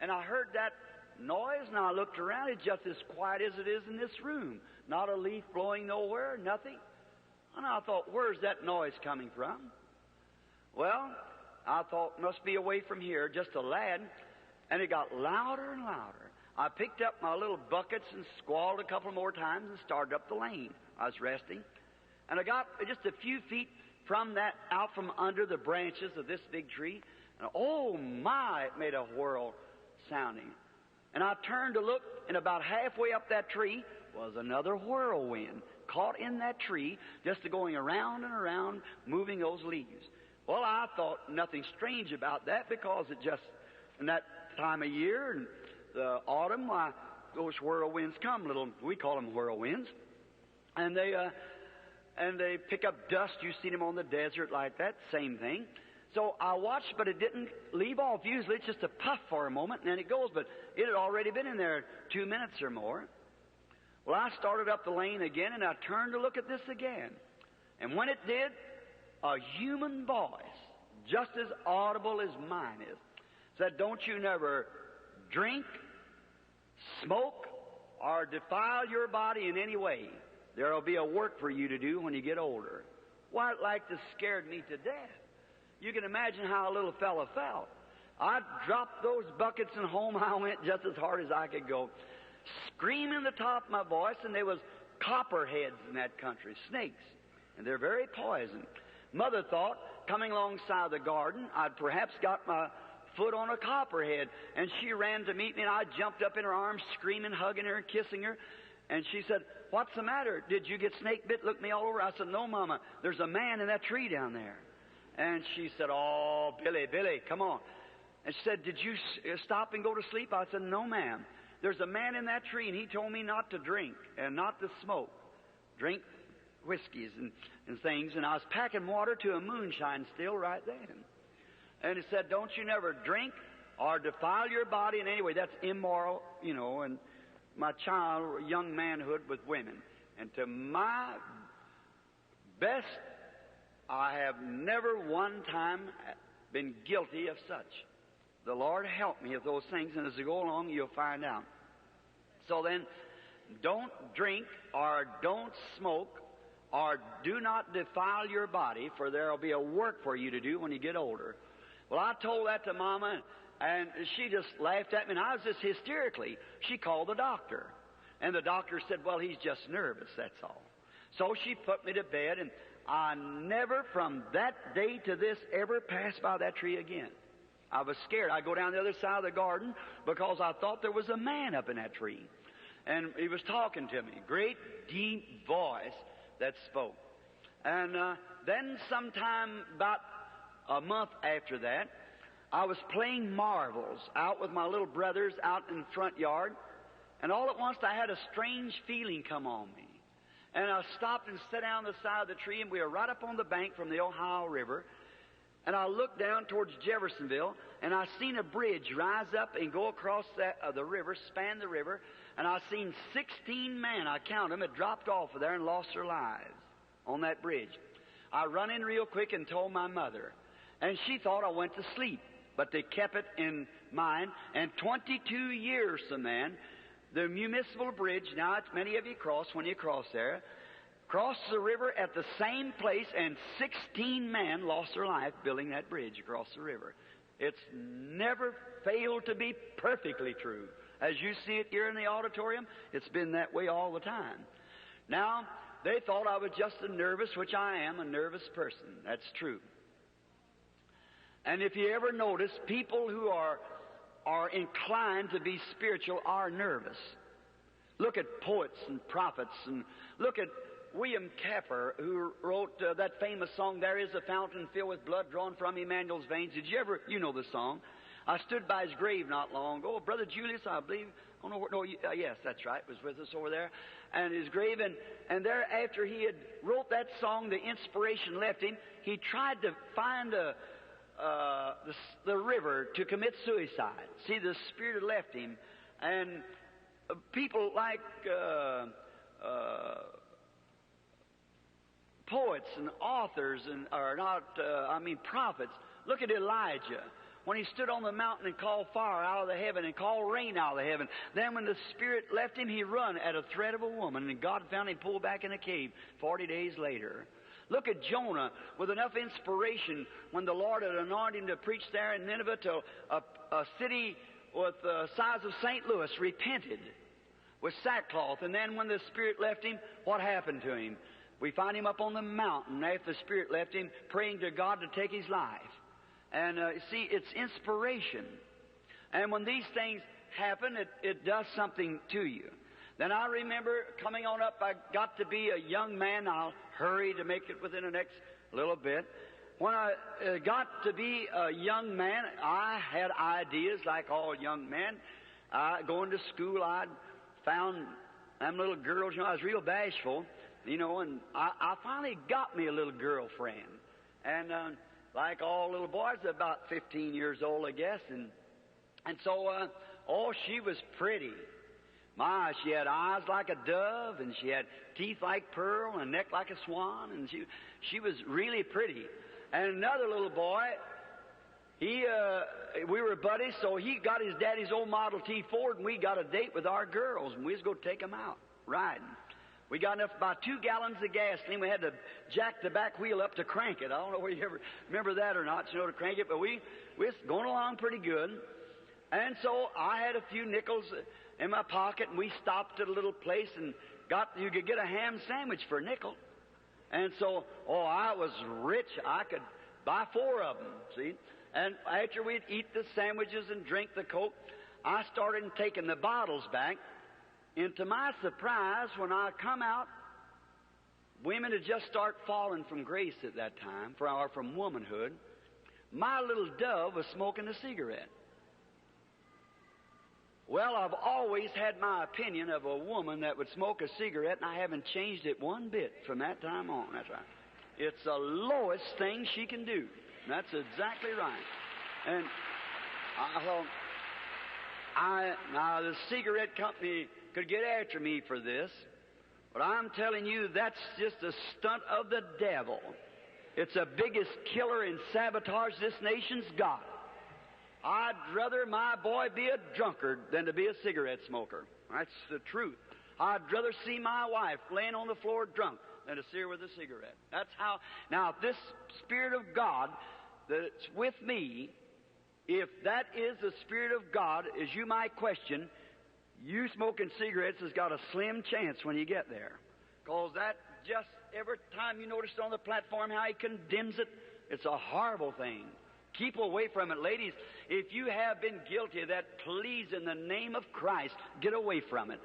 And I heard that noise, and I looked around. It's just as quiet as it is in this room. Not a leaf blowing nowhere, nothing. And I thought, where's that noise coming from? Well, I thought, must be away from here, just a lad. And it got louder and louder. I picked up my little buckets and squalled a couple more times and started up the lane. I was resting. And I got just a few feet from that, out from under the branches of this big tree. And oh my, it made a whirl sounding. And I turned to look, and about halfway up that tree was another whirlwind caught in that tree, just going around and around, moving those leaves. Well, I thought nothing strange about that, because it just, in that time of year, and the autumn, those whirlwinds come, we call them whirlwinds, and they pick up dust. You see them on the desert like that, same thing. So I watched, but it didn't leave off. Usually it's just a puff for a moment, and then it goes, but it had already been in there 2 minutes or more. Well, I started up the lane again, and I turned to look at this again. And when it did, a human voice, just as audible as mine is, Said, don't you never drink, smoke, or defile your body in any way. There will be a work for you to do when you get older. Why, it like to scared me to death. You can imagine how a little fellow felt. I dropped those buckets and home I went just as hard as I could go, screaming the top of my voice, and there was copperheads in that country, snakes, and they're very poison. Mother thought, coming alongside the garden, I'd perhaps got my foot on a copperhead, and she ran to meet me, and I jumped up in her arms, screaming, hugging her, kissing her, and she said, what's the matter? Did you get snake bit? Looked me all over. I said, no, Mama, there's a man in that tree down there. And she said, oh, Billy, come on. And she said, did you stop and go to sleep? I said, no, ma'am. There's a man in that tree, and he told me not to drink and not to smoke. Drink whiskeys and things. And I was packing water to a moonshine still right then. And he said, don't you never drink or defile your body in any way. That's immoral, and my young manhood with women. And to my best, I have never one time been guilty of such. The Lord help me of those things, and as you go along, you'll find out. So then, don't drink or don't smoke or do not defile your body, for there will be a work for you to do when you get older. Well, I told that to Mama, and she just laughed at me, and I was just hysterically. She called the doctor, and the doctor said, well, he's just nervous, that's all. So she put me to bed, and I never from that day to this ever passed by that tree again. I was scared. I'd go down the other side of the garden because I thought there was a man up in that tree. And he was talking to me. Great, deep voice that spoke. And then sometime about a month after that, I was playing marbles out with my little brothers out in the front yard. And all at once I had a strange feeling come on me. And I stopped and sat down on the side of the tree, and we were right up on the bank from the Ohio River. And I looked down towards Jeffersonville, and I seen a bridge rise up and go across the river, span the river, and I seen 16 men, I counted them, had dropped off of there and lost their lives on that bridge. I run in real quick and told my mother, and she thought I went to sleep, but they kept it in mind. And 22 years from then, the municipal bridge, now it's many of you cross when you cross there, crossed the river at the same place, and 16 men lost their life building that bridge across the river. It's never failed to be perfectly true. As you see it here in the auditorium, it's been that way all the time. Now, they thought I was just a nervous, which I am, a nervous person. That's true. And if you ever notice, people who are inclined to be spiritual are nervous. Look at poets and prophets, and look at William Capper, who wrote that famous song, There is a Fountain Filled with Blood Drawn from Emmanuel's Veins. Did you ever, know the song? I stood by his grave not long ago. Brother Julius, I believe, yes, that's right, was with us over there. And his grave, and there after he had wrote that song, the inspiration left him. He tried to find the river to commit suicide. See, the Spirit had left him. And people like poets and authors prophets. Look at Elijah. When he stood on the mountain and called fire out of the heaven and called rain out of the heaven. Then when the Spirit left him, he run at a threat of a woman, and God found him pulled back in a cave 40 days later. Look at Jonah with enough inspiration when the Lord had anointed him to preach there in Nineveh to a city with the size of St. Louis repented with sackcloth. And then when the Spirit left him, what happened to him? We find him up on the mountain after the Spirit left him, praying to God to take his life. And see, it's inspiration. And when these things happen, it does something to you. Then I remember coming on up, I got to be a young man. I'll hurry to make it within the next little bit. When I got to be a young man, I had ideas like all young men. Going to school, I found them little girls. I was real bashful, and I finally got me a little girlfriend. And like all little boys, about 15 years old, I guess. And so, she was pretty. She had eyes like a dove, and she had teeth like pearl, and a neck like a swan, and she was really pretty. And another little boy We were buddies, so he got his daddy's old Model T Ford, and we got a date with our girls, and we was going to take them out riding. We got enough, about 2 gallons of gasoline. We had to jack the back wheel up to crank it. I don't know whether you ever remember that or not, to crank it, but we was going along pretty good. And so I had a few nickels in my pocket, and we stopped at a little place and you could get a ham sandwich for a nickel. And so, I was rich. I could buy 4 of them, see. And after we'd eat the sandwiches and drink the Coke, I started taking the bottles back. And to my surprise, when I come out, women had just started falling from grace at that time, or from womanhood. My little dove was smoking a cigarette. Well, I've always had my opinion of a woman that would smoke a cigarette, and I haven't changed it one bit from that time on. That's right. It's the lowest thing she can do. That's exactly right. And I thought, now the cigarette company could get after me for this, but I'm telling you, that's just a stunt of the devil. It's the biggest killer and sabotage this nation's got. I'd rather my boy be a drunkard than to be a cigarette smoker. That's the truth. I'd rather see my wife laying on the floor drunk than to see her with a cigarette. That's how. Now, if this Spirit of God that's with me, if that is the Spirit of God, as you might question, you smoking cigarettes has got a slim chance when you get there. Because that just, every time you notice on the platform how he condemns it, it's a horrible thing. Keep away from it, ladies. If you have been guilty of that, please, in the name of Christ, get away from it.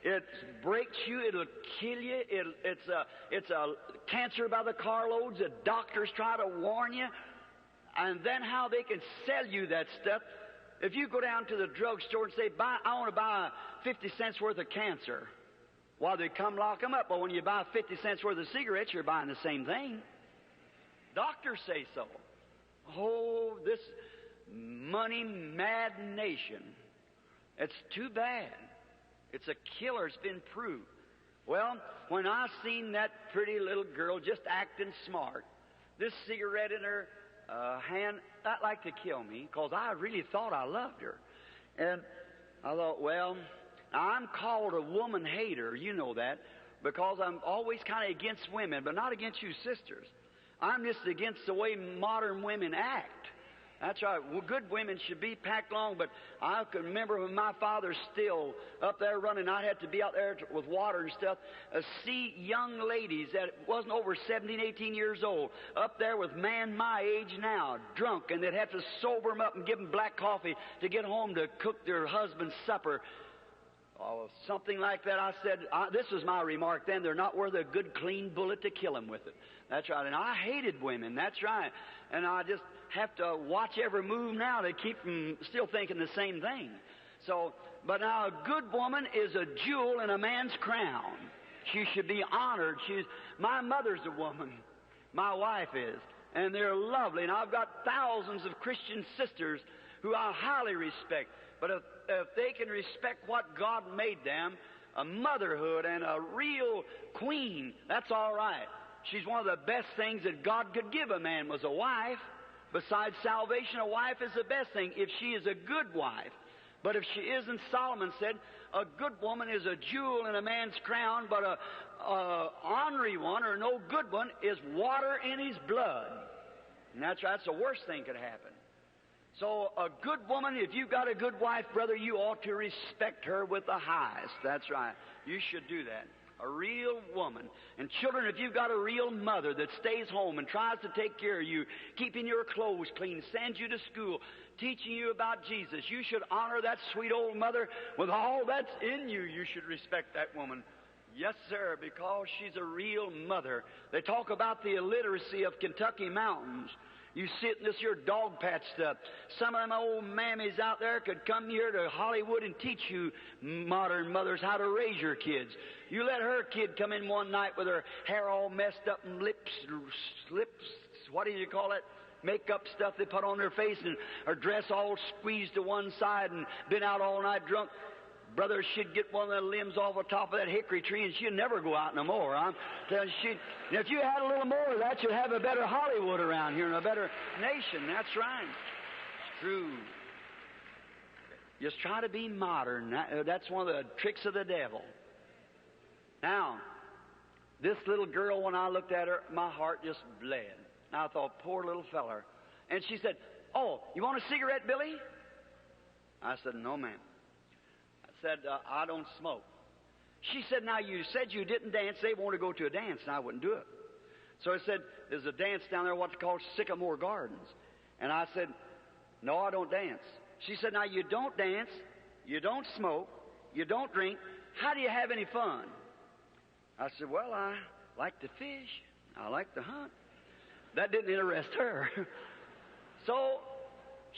It breaks you. It'll kill you. It's a cancer by the carloads. The doctors try to warn you. And then how they can sell you that stuff. If you go down to the drugstore and say, I want to buy 50 cents worth of cancer, well, they come lock them up. But when you buy 50 cents worth of cigarettes, you're buying the same thing. Doctors say so. Oh, this money-mad nation. It's too bad. It's a killer. It's been proved. Well, when I seen that pretty little girl just acting smart, this cigarette in her hand, that like to kill me, because I really thought I loved her. And I thought, well, I'm called a woman hater, you know that, because I'm always kind of against women, but not against you sisters. I'm just against the way modern women act. That's right. Well, good women should be packed long, but I can remember when my father's still up there running, I'd have to be out there with water and stuff, see young ladies that wasn't over 17, 18 years old, up there with man my age now, drunk, and they'd have to sober them up and give them black coffee to get home to cook their husband's supper. Oh, something like that. I said, this was my remark then, they're not worth a good clean bullet to kill them with it. That's right. And I hated women. That's right. And I just have to watch every move now to keep them still thinking the same thing. So, but now a good woman is a jewel in a man's crown. She should be honored. My mother's a woman. My wife is. And they're lovely. And I've got thousands of Christian sisters who I highly respect. But if they can respect what God made them, a motherhood and a real queen, that's all right. She's one of the best things that God could give a man was a wife. Besides salvation, a wife is the best thing if she is a good wife. But if she isn't, Solomon said, a good woman is a jewel in a man's crown, but a ornery one or no good one is water in his blood. And that's right, that's the worst thing could happen. So a good woman, if you've got a good wife, brother, you ought to respect her with the highest. That's right. You should do that. A real woman. And children, if you've got a real mother that stays home and tries to take care of you, keeping your clothes clean, sends you to school, teaching you about Jesus, you should honor that sweet old mother with all that's in you. You should respect that woman. Yes, sir, because she's a real mother. They talk about the illiteracy of Kentucky mountains. You sit in this here dog patch stuff. Some of them old mammies out there could come here to Hollywood and teach you modern mothers how to raise your kids. You let her kid come in one night with her hair all messed up and lips, what do you call it? Makeup stuff they put on their face and her dress all squeezed to one side and been out all night drunk. Brother, she'd get one of the limbs off the top of that hickory tree and she'd never go out no more. I'm telling you, if you had a little more of that, you'd have a better Hollywood around here and a better nation. That's right. true. Just try to be modern. That's one of the tricks of the devil. Now, this little girl, when I looked at her, my heart just bled. And I thought, poor little feller. And she said, "Oh, you want a cigarette, Billy?" I said, "No, ma'am." I said, "I don't smoke." She said, "Now, you said you didn't dance. They want to go to a dance, and I wouldn't do it." So I said, "There's a dance down there, what's called Sycamore Gardens." And I said, "No, I don't dance." She said, "Now, you don't dance, you don't smoke, you don't drink. How do you have any fun?" I said, "Well, I like to fish. I like to hunt." That didn't interest her. So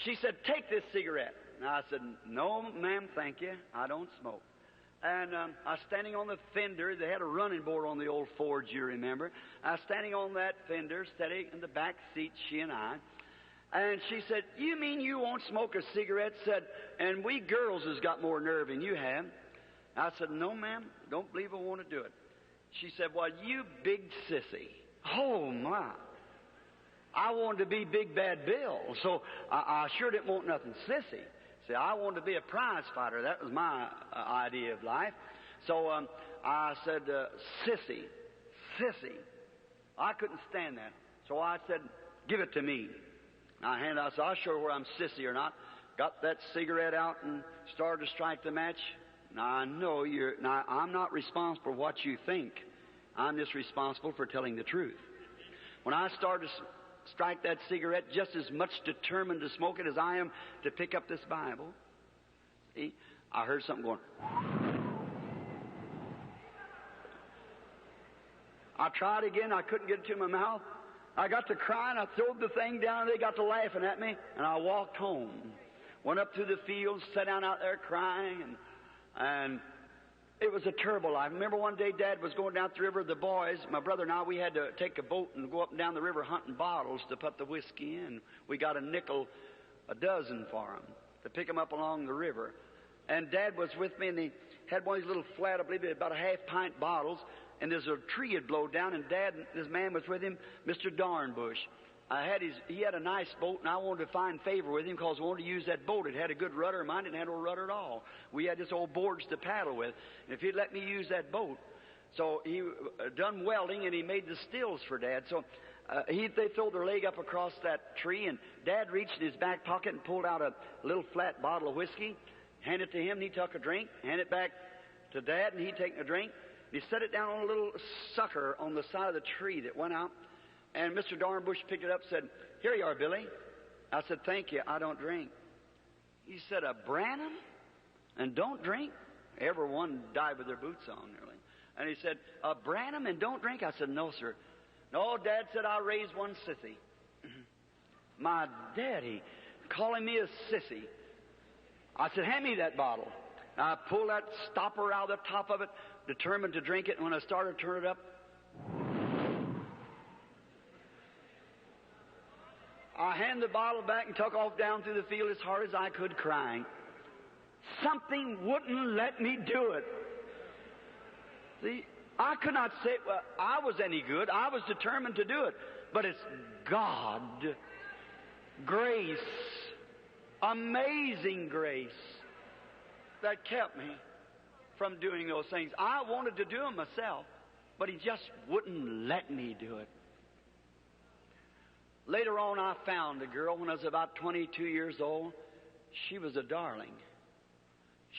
she said, "Take this cigarette." And I said, "No, ma'am, thank you. I don't smoke." And I was standing on the fender. They had a running board on the old Ford, you remember. I was standing on that fender, steady in the back seat, she and I. And she said, "You mean you won't smoke a cigarette?" Said, "And we girls has got more nerve than you have." I said, "No, ma'am, don't believe I want to do it." She said, "Well, you big sissy." Oh, my. I wanted to be Big Bad Bill, so I sure didn't want nothing sissy. See, I wanted to be a prize fighter. That was my idea of life. So I said, "Sissy, sissy." I couldn't stand that. So I said, "Give it to me." I handed out, so I'll show her where I'm sissy or not. Got that cigarette out and started to strike the match. Now, I know I'm not responsible for what you think. I'm just responsible for telling the truth. When I started to strike that cigarette, just as much determined to smoke it as I am to pick up this Bible, see, I heard something going. I tried again. I couldn't get it to my mouth. I got to crying. I threw the thing down, and they got to laughing at me, and I walked home. Went up through the fields, sat down out there crying, and it was a terrible life. I remember one day Dad was going down the river. The boys, my brother and I, we had to take a boat and go up and down the river hunting bottles to put the whiskey in. We got a nickel a dozen for them to pick them up along the river. And Dad was with me, and he had one of these little flat, I believe, about a half-pint bottles, and there's a tree had blown down, and Dad and this man was with him, Mr. Darnbush. He had a nice boat, and I wanted to find favor with him because I wanted to use that boat. It had a good rudder. Mine didn't have no rudder at all. We had just old boards to paddle with. And if he'd let me use that boat, so he done welding, and he made the stills for Dad. So they threw their leg up across that tree, and Dad reached in his back pocket and pulled out a little flat bottle of whiskey, handed it to him, and he took a drink, handed it back to Dad, and he taken a drink. And he set it down on a little sucker on the side of the tree that went out. And Mr. Darnbush picked it up and said, "Here you are, Billy." I said, "Thank you, I don't drink." He said, "A Branham? And don't drink?" Everyone died with their boots on nearly. And he said, "A Branham and don't drink?" I said, "No, sir." "No," Dad said, "I raised one sissy." My daddy calling me a sissy. I said, "Hand me that bottle." I pulled that stopper out of the top of it, determined to drink it, and when I started to turn it up, I handed the bottle back and took off down through the field as hard as I could, crying. Something wouldn't let me do it. See, I could not say, well, I was any good. I was determined to do it. But it's God, grace, amazing grace, that kept me from doing those things. I wanted to do them myself, but He just wouldn't let me do it. Later on, I found a girl when I was about 22 years old. She was a darling.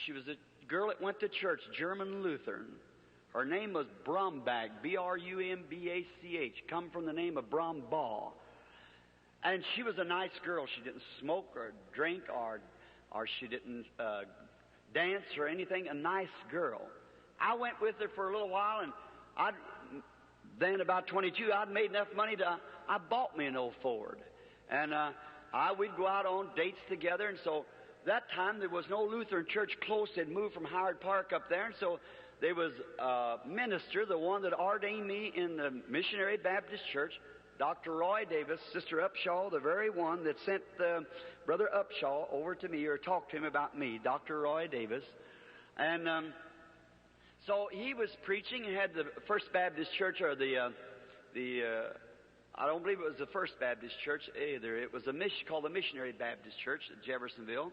She was a girl that went to church, German Lutheran. Her name was Brombach, Brumbach, come from the name of Brombaugh. And she was a nice girl. She didn't smoke or drink or she didn't dance or anything. A nice girl. I went with her for a little while, and then about 22, I'd made enough money I bought me an old Ford. And we'd go out on dates together, and so that time there was no Lutheran church close. They'd moved from Howard Park up there, and so there was a minister, the one that ordained me in the Missionary Baptist Church, Dr. Roy Davis, Sister Upshaw, the very one that sent Brother Upshaw over to me or talked to him about me, Dr. Roy Davis. And so he was preaching and had the First Baptist Church, or I don't believe it was the First Baptist Church either. It was called the Missionary Baptist Church at Jeffersonville.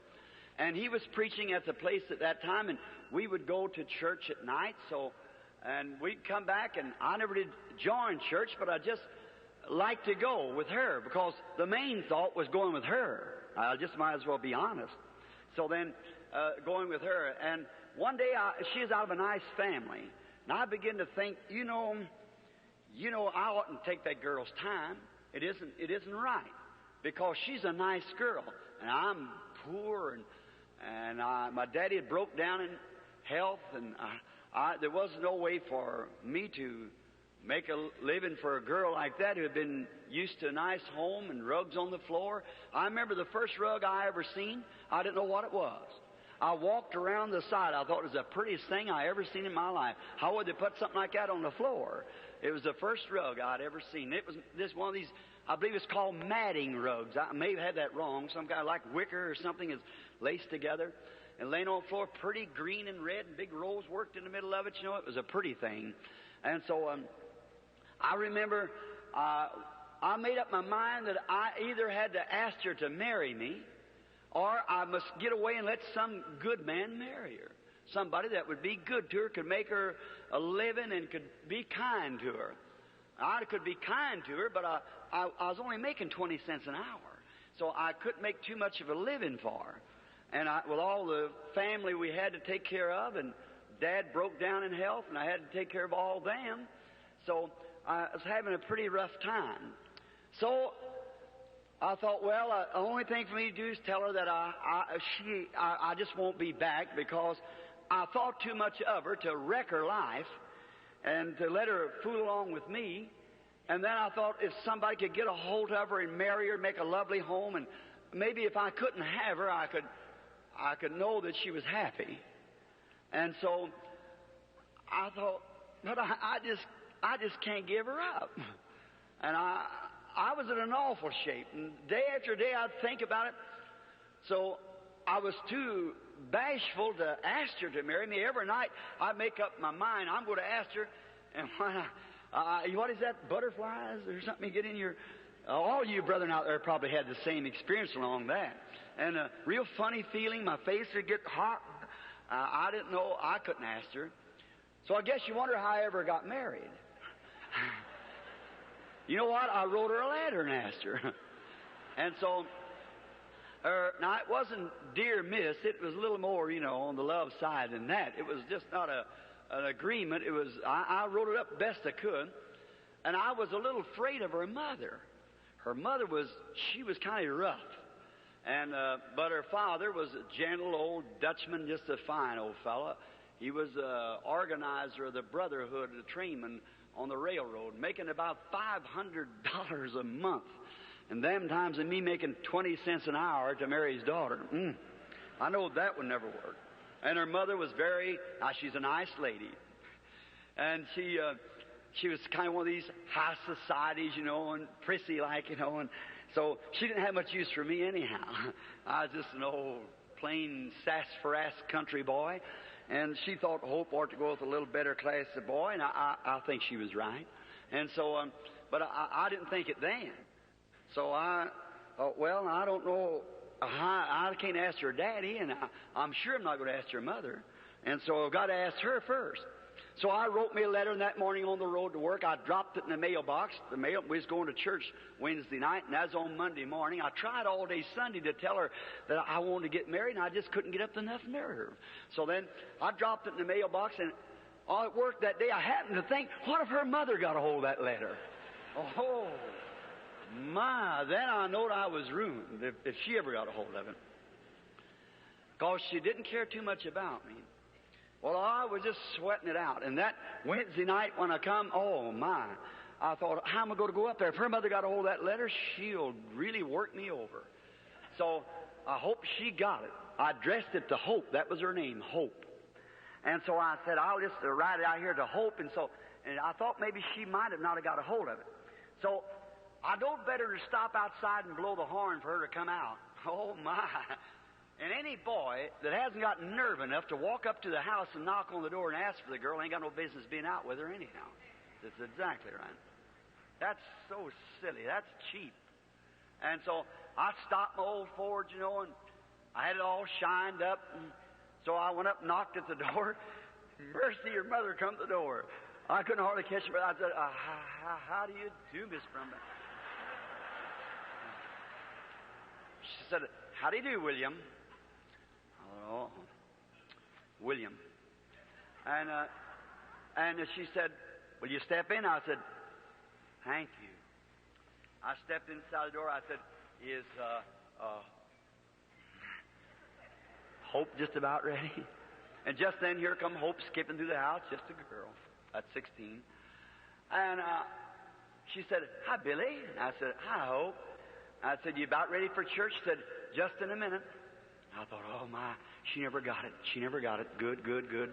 And he was preaching at the place at that time, and we would go to church at night. And we'd come back, and I never did join church, but I just liked to go with her because the main thought was going with her. I just might as well be honest. So then, going with her. And one day, she is out of a nice family. And I began to think, you know, I oughtn't take that girl's time. It isn't right. Because she's a nice girl. And I'm poor, and my daddy had broke down in health, and there was no way for me to make a living for a girl like that who had been used to a nice home and rugs on the floor. I remember the first rug I ever seen, I didn't know what it was. I walked around the side. I thought it was the prettiest thing I ever seen in my life. How would they put something like that on the floor? It was the first rug I'd ever seen. It was one of these, I believe it's called matting rugs. I may have had that wrong. Some kind of like wicker or something is laced together and laying on the floor, pretty green and red, and big rose worked in the middle of it. You know, it was a pretty thing. And so I remember I made up my mind that I either had to ask her to marry me, or I must get away and let some good man marry her. Somebody that would be good to her, could make her a living, and could be kind to her. I could be kind to her, but I was only making 20 cents an hour. So I couldn't make too much of a living for her. And with all the family we had to take care of, and Dad broke down in health, and I had to take care of all them. So I was having a pretty rough time. So I thought, well, the only thing for me to do is tell her that I just won't be back, because I thought too much of her to wreck her life and to let her fool along with me. And then I thought if somebody could get a hold of her and marry her, make a lovely home, and maybe if I couldn't have her, I could know that she was happy. And so I thought, but I just can't give her up. And I was in an awful shape. And day after day I'd think about it. So I was too bashful to ask her to marry me. Every night I'd make up my mind, I'm going to ask her. And when what is that, butterflies or something you get in your... all you brethren out there probably had the same experience along that. And a real funny feeling, my face would get hot. I didn't know, I couldn't ask her. So I guess you wonder how I ever got married. You know what? I wrote her a letter and asked her. And so, now it wasn't dear miss, it was a little more, on the love side than that. It was just not an agreement. It was, I wrote it up best I could. And I was a little afraid of her mother. Her mother she was kind of rough. And, but her father was a gentle old Dutchman, just a fine old fellow. He was an organizer of the Brotherhood of the Trainmen on the railroad, making about $500 a month. And them times of me making 20 cents an hour to marry his daughter. I know that would never work. And her mother was she's a nice lady. And she was kind of one of these high societies, and prissy-like, and so she didn't have much use for me anyhow. I was just an old, plain, sassafras country boy. And she thought Hope ought to go with a little better class of boy, and I think she was right. And so, but I didn't think it then. So I thought, well, I don't know, I can't ask her daddy, and I'm sure I'm not going to ask her mother. And so I've got to ask her first. So I wrote me a letter, and that morning on the road to work, I dropped it in the mailbox. We was going to church Wednesday night, and that was on Monday morning. I tried all day Sunday to tell her that I wanted to get married, and I just couldn't get up enough nerve. So then I dropped it in the mailbox, and at work that day I happened to think, what if her mother got a hold of that letter? Oh, my, then I knowed I was ruined if she ever got a hold of it. Because she didn't care too much about me. Well, I was just sweating it out. And that Wednesday night when I come, oh, my, I thought, how am I going to go up there? If her mother got a hold of that letter, she'll really work me over. So I hope she got it. I addressed it to Hope. That was her name, Hope. And so I said, I'll just write it out here to Hope. And I thought maybe she might have not got a hold of it. So I don't better to stop outside and blow the horn for her to come out. Oh, my. And any boy that hasn't got nerve enough to walk up to the house and knock on the door and ask for the girl ain't got no business being out with her anyhow. That's exactly right. That's so silly. That's cheap. And so I stopped my old Ford, you know, and I had it all shined up. And so I went up and knocked at the door. Mercy, your mother come to the door. I couldn't hardly catch her, but I said, how do you do, Miss Brumman? She said, how do you do, William? Oh, William. And she said, will you step in? I said, thank you. I stepped inside the door. I said, is Hope just about ready? And just then, here come Hope skipping through the house, just a girl at 16. And she said, hi, Billy. And I said, hi, Hope. I said, you about ready for church? She said, just in a minute. I thought, oh, my, she never got it. She never got it. Good, good, good.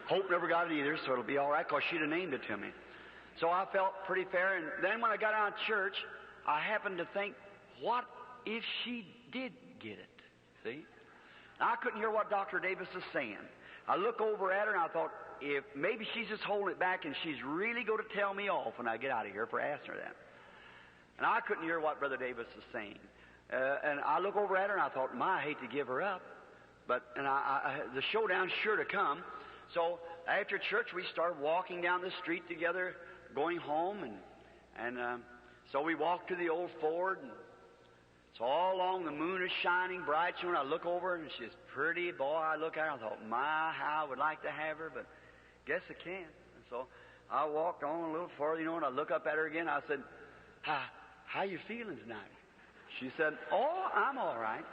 Hope never got it either, so it'll be all right, because she'd have named it to me. So I felt pretty fair. And then when I got out of church, I happened to think, what if she did get it? See? Now, I couldn't hear what Dr. Davis was saying. I look over at her, and I thought, if maybe she's just holding it back, and she's really going to tell me off when I get out of here for asking her that. And I couldn't hear what Brother Davis was saying. And I look over at her, and I thought, I hate to give her up. But the showdown's sure to come. So after church, we started walking down the street together, going home. And so we walked to the old Ford. And so all along, the moon is shining bright. And I look over, and she's pretty. Boy, I look at her, and I thought, how I would like to have her, but guess I can't. And so I walked on a little further, and I look up at her again. I said, how you feeling tonight? She said, oh, I'm all right.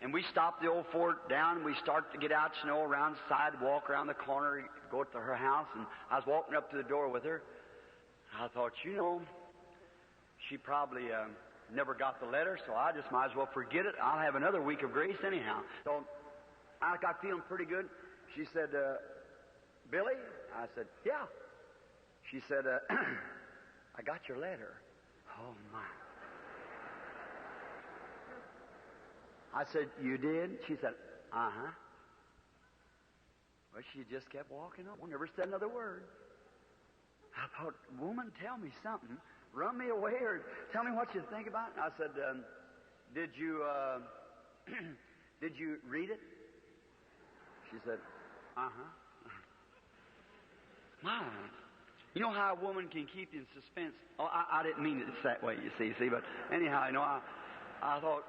And we stopped the old Ford down, and we started to get out, around the side, walk around the corner, go to her house. And I was walking up to the door with her. I thought, she probably never got the letter, so I just might as well forget it. I'll have another week of grace anyhow. So I got feeling pretty good. She said, Billy? I said, yeah. She said, I got your letter. Oh, my. I said, you did? She said, uh-huh. Well, she just kept walking on, never said another word. I thought, woman, tell me something. Run me away or tell me what you think about it. And I said, did you read it? She said, uh-huh. My. You know how a woman can keep you in suspense? Oh, I didn't mean it that way, you see, but anyhow, I thought,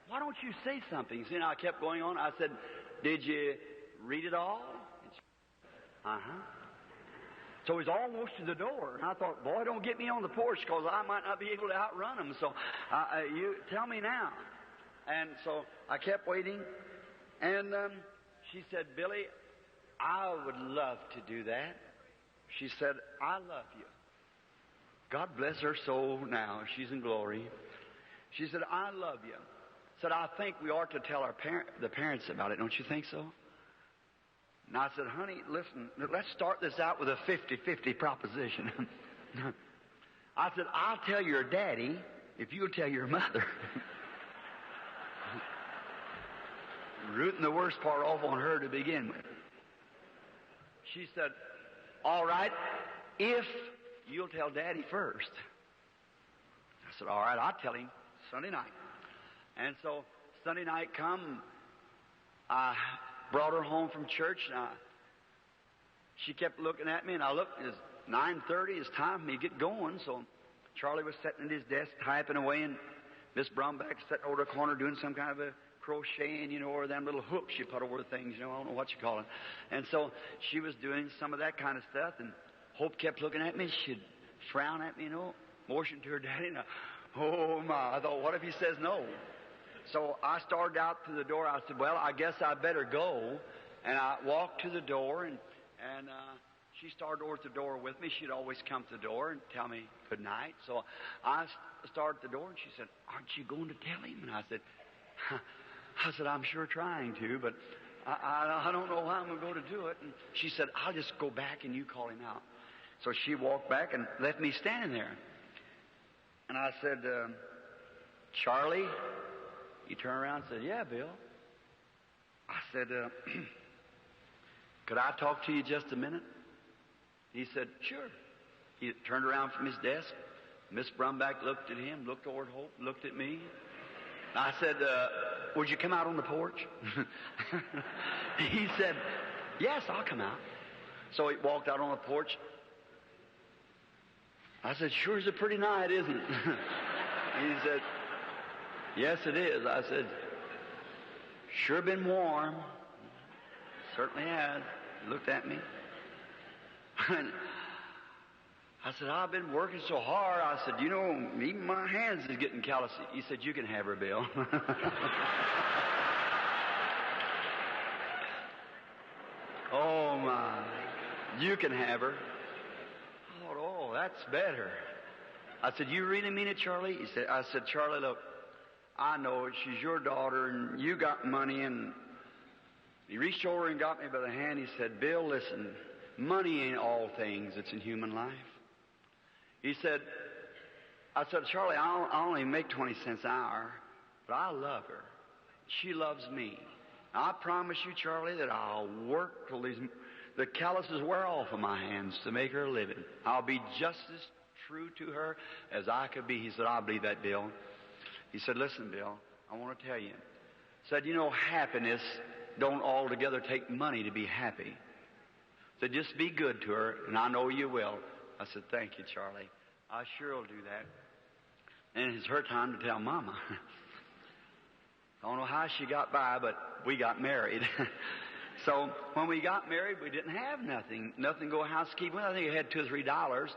why don't you say something? See, I kept going on. I said, did you read it all? Uh-huh. So he's almost to the door. And I thought, boy, don't get me on the porch, because I might not be able to outrun him. So you tell me now. And so I kept waiting. And she said, Billy, I would love to do that. She said, I love you. God bless her soul now. She's in glory. She said, I love you. Said, I think we ought to tell the parents about it. Don't you think so? And I said, honey, listen, let's start this out with a 50-50 proposition. I said, I'll tell your daddy if you'll tell your mother. Rooting the worst part off on her to begin with. She said, all right, if you'll tell Daddy first. I said, all right, I'll tell him Sunday night. And so Sunday night come, I brought her home from church. She kept looking at me, and I looked. It's 9:30. It's time for me to get going. So Charlie was sitting at his desk typing away, and Miss Brownback sitting over the corner doing some kind of a crocheting, or them little hooks you put over things, I don't know what you call it. And so she was doing some of that kind of stuff, and Hope kept looking at me. She'd frown at me, motion to her daddy. And oh, my, I thought, what if he says no? So I started out to the door. I said, well, I guess I better go. And I walked to the door, and she started over at the door with me. She'd always come to the door and tell me good night. So I started at the door, and she said, aren't you going to tell him? And I said, I'm sure trying to, but I don't know how I'm going to go to do it. And she said, I'll just go back and you call him out. So she walked back and left me standing there. And I said, Charlie? He turned around and said, yeah, Bill. I said, could I talk to you just a minute? He said, sure. He turned around from his desk. Miss Brumback looked at him, looked toward Hope, looked at me. I said, would you come out on the porch? He said, yes, I'll come out. So he walked out on the porch. I said, sure is a pretty night, isn't it? He said, yes, it is. I said, sure been warm. Certainly has. He looked at me. I said, I've been working so hard. I said, you know, even my hands is getting callous. He said, you can have her, Bill. Oh, my. You can have her. I thought, oh, that's better. I said, you really mean it, Charlie? I said, Charlie, look, I know she's your daughter and you got money. And he reached over and got me by the hand. He said, Bill, listen, money ain't all things that's in human life. He said, I said, Charlie, I only make 20 cents an hour, but I love her. She loves me. I promise you, Charlie, that I'll work till the calluses wear off of my hands to make her a living. I'll be just as true to her as I could be. He said, I believe that, Bill. He said, listen, Bill, I want to tell you. He said, you know, happiness don't altogether take money to be happy. He said, just be good to her, and I know you will. I said, thank you, Charlie. I sure will do that. And it's her time to tell Mama. I don't know how she got by, but we got married. So when we got married, we didn't have nothing go housekeeping. I think it had $2 or $3.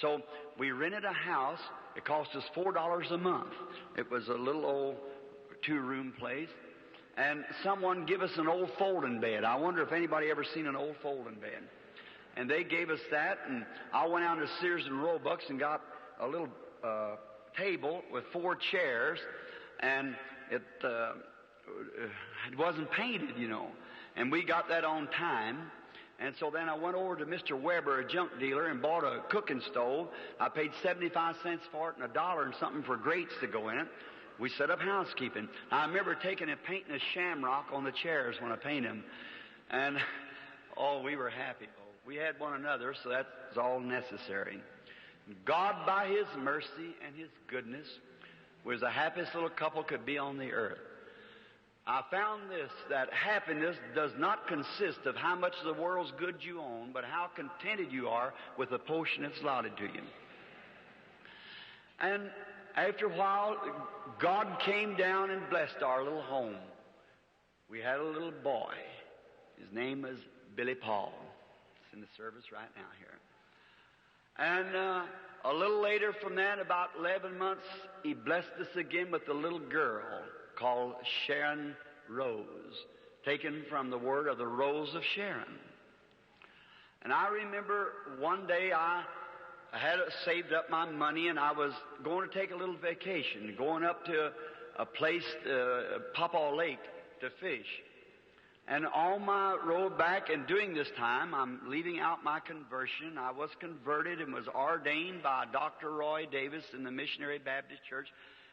So we rented a house. It cost us $4 a month. It was a little old 2-room place. And someone gave us an old folding bed. I wonder if anybody ever seen an old folding bed. And they gave us that, and I went out to Sears and Roebuck's and got a little table with 4 chairs, and it wasn't painted, you know. And we got that on time. And so then I went over to Mr. Weber, a junk dealer, and bought a cooking stove. I paid 75 cents for it and $1 and something for grates to go in it. We set up housekeeping. I remember taking and painting a shamrock on the chairs when I painted them. And, oh, we were happy. We had one another, so that's all necessary. God, by His mercy and His goodness, was the happiest little couple could be on the earth. I found this, that happiness does not consist of how much of the world's goods you own, but how contented you are with the portion that's allotted to you. And after a while, God came down and blessed our little home. We had a little boy. His name was Billy Paul. In the service right now here. And a little later from that, about 11 months, He blessed us again with a little girl called Sharon Rose, taken from the word of the Rose of Sharon. And I remember one day I had saved up my money and I was going to take a little vacation, going up to a place, Pawpaw Lake, to fish. And on my road back, and during this time, I'm leaving out my conversion. I was converted and was ordained by Dr. Roy Davis in the Missionary Baptist Church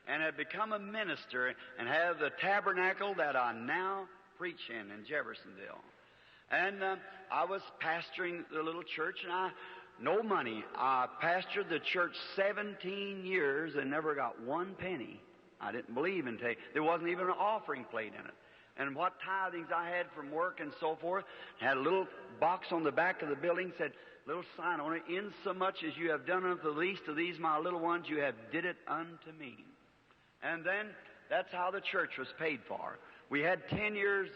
and had become a minister and have the tabernacle that I now preach in Jeffersonville. And I was pastoring the little church, and no money. I pastored the church 17 years and never got one penny. I didn't believe in taking. There wasn't even an offering plate in it. And what tithings I had from work and so forth, had a little box on the back of the building, said, little sign on it, in so much as you have done unto the least of these my little ones, you have did it unto me. And then that's how the church was paid for. We had 10 years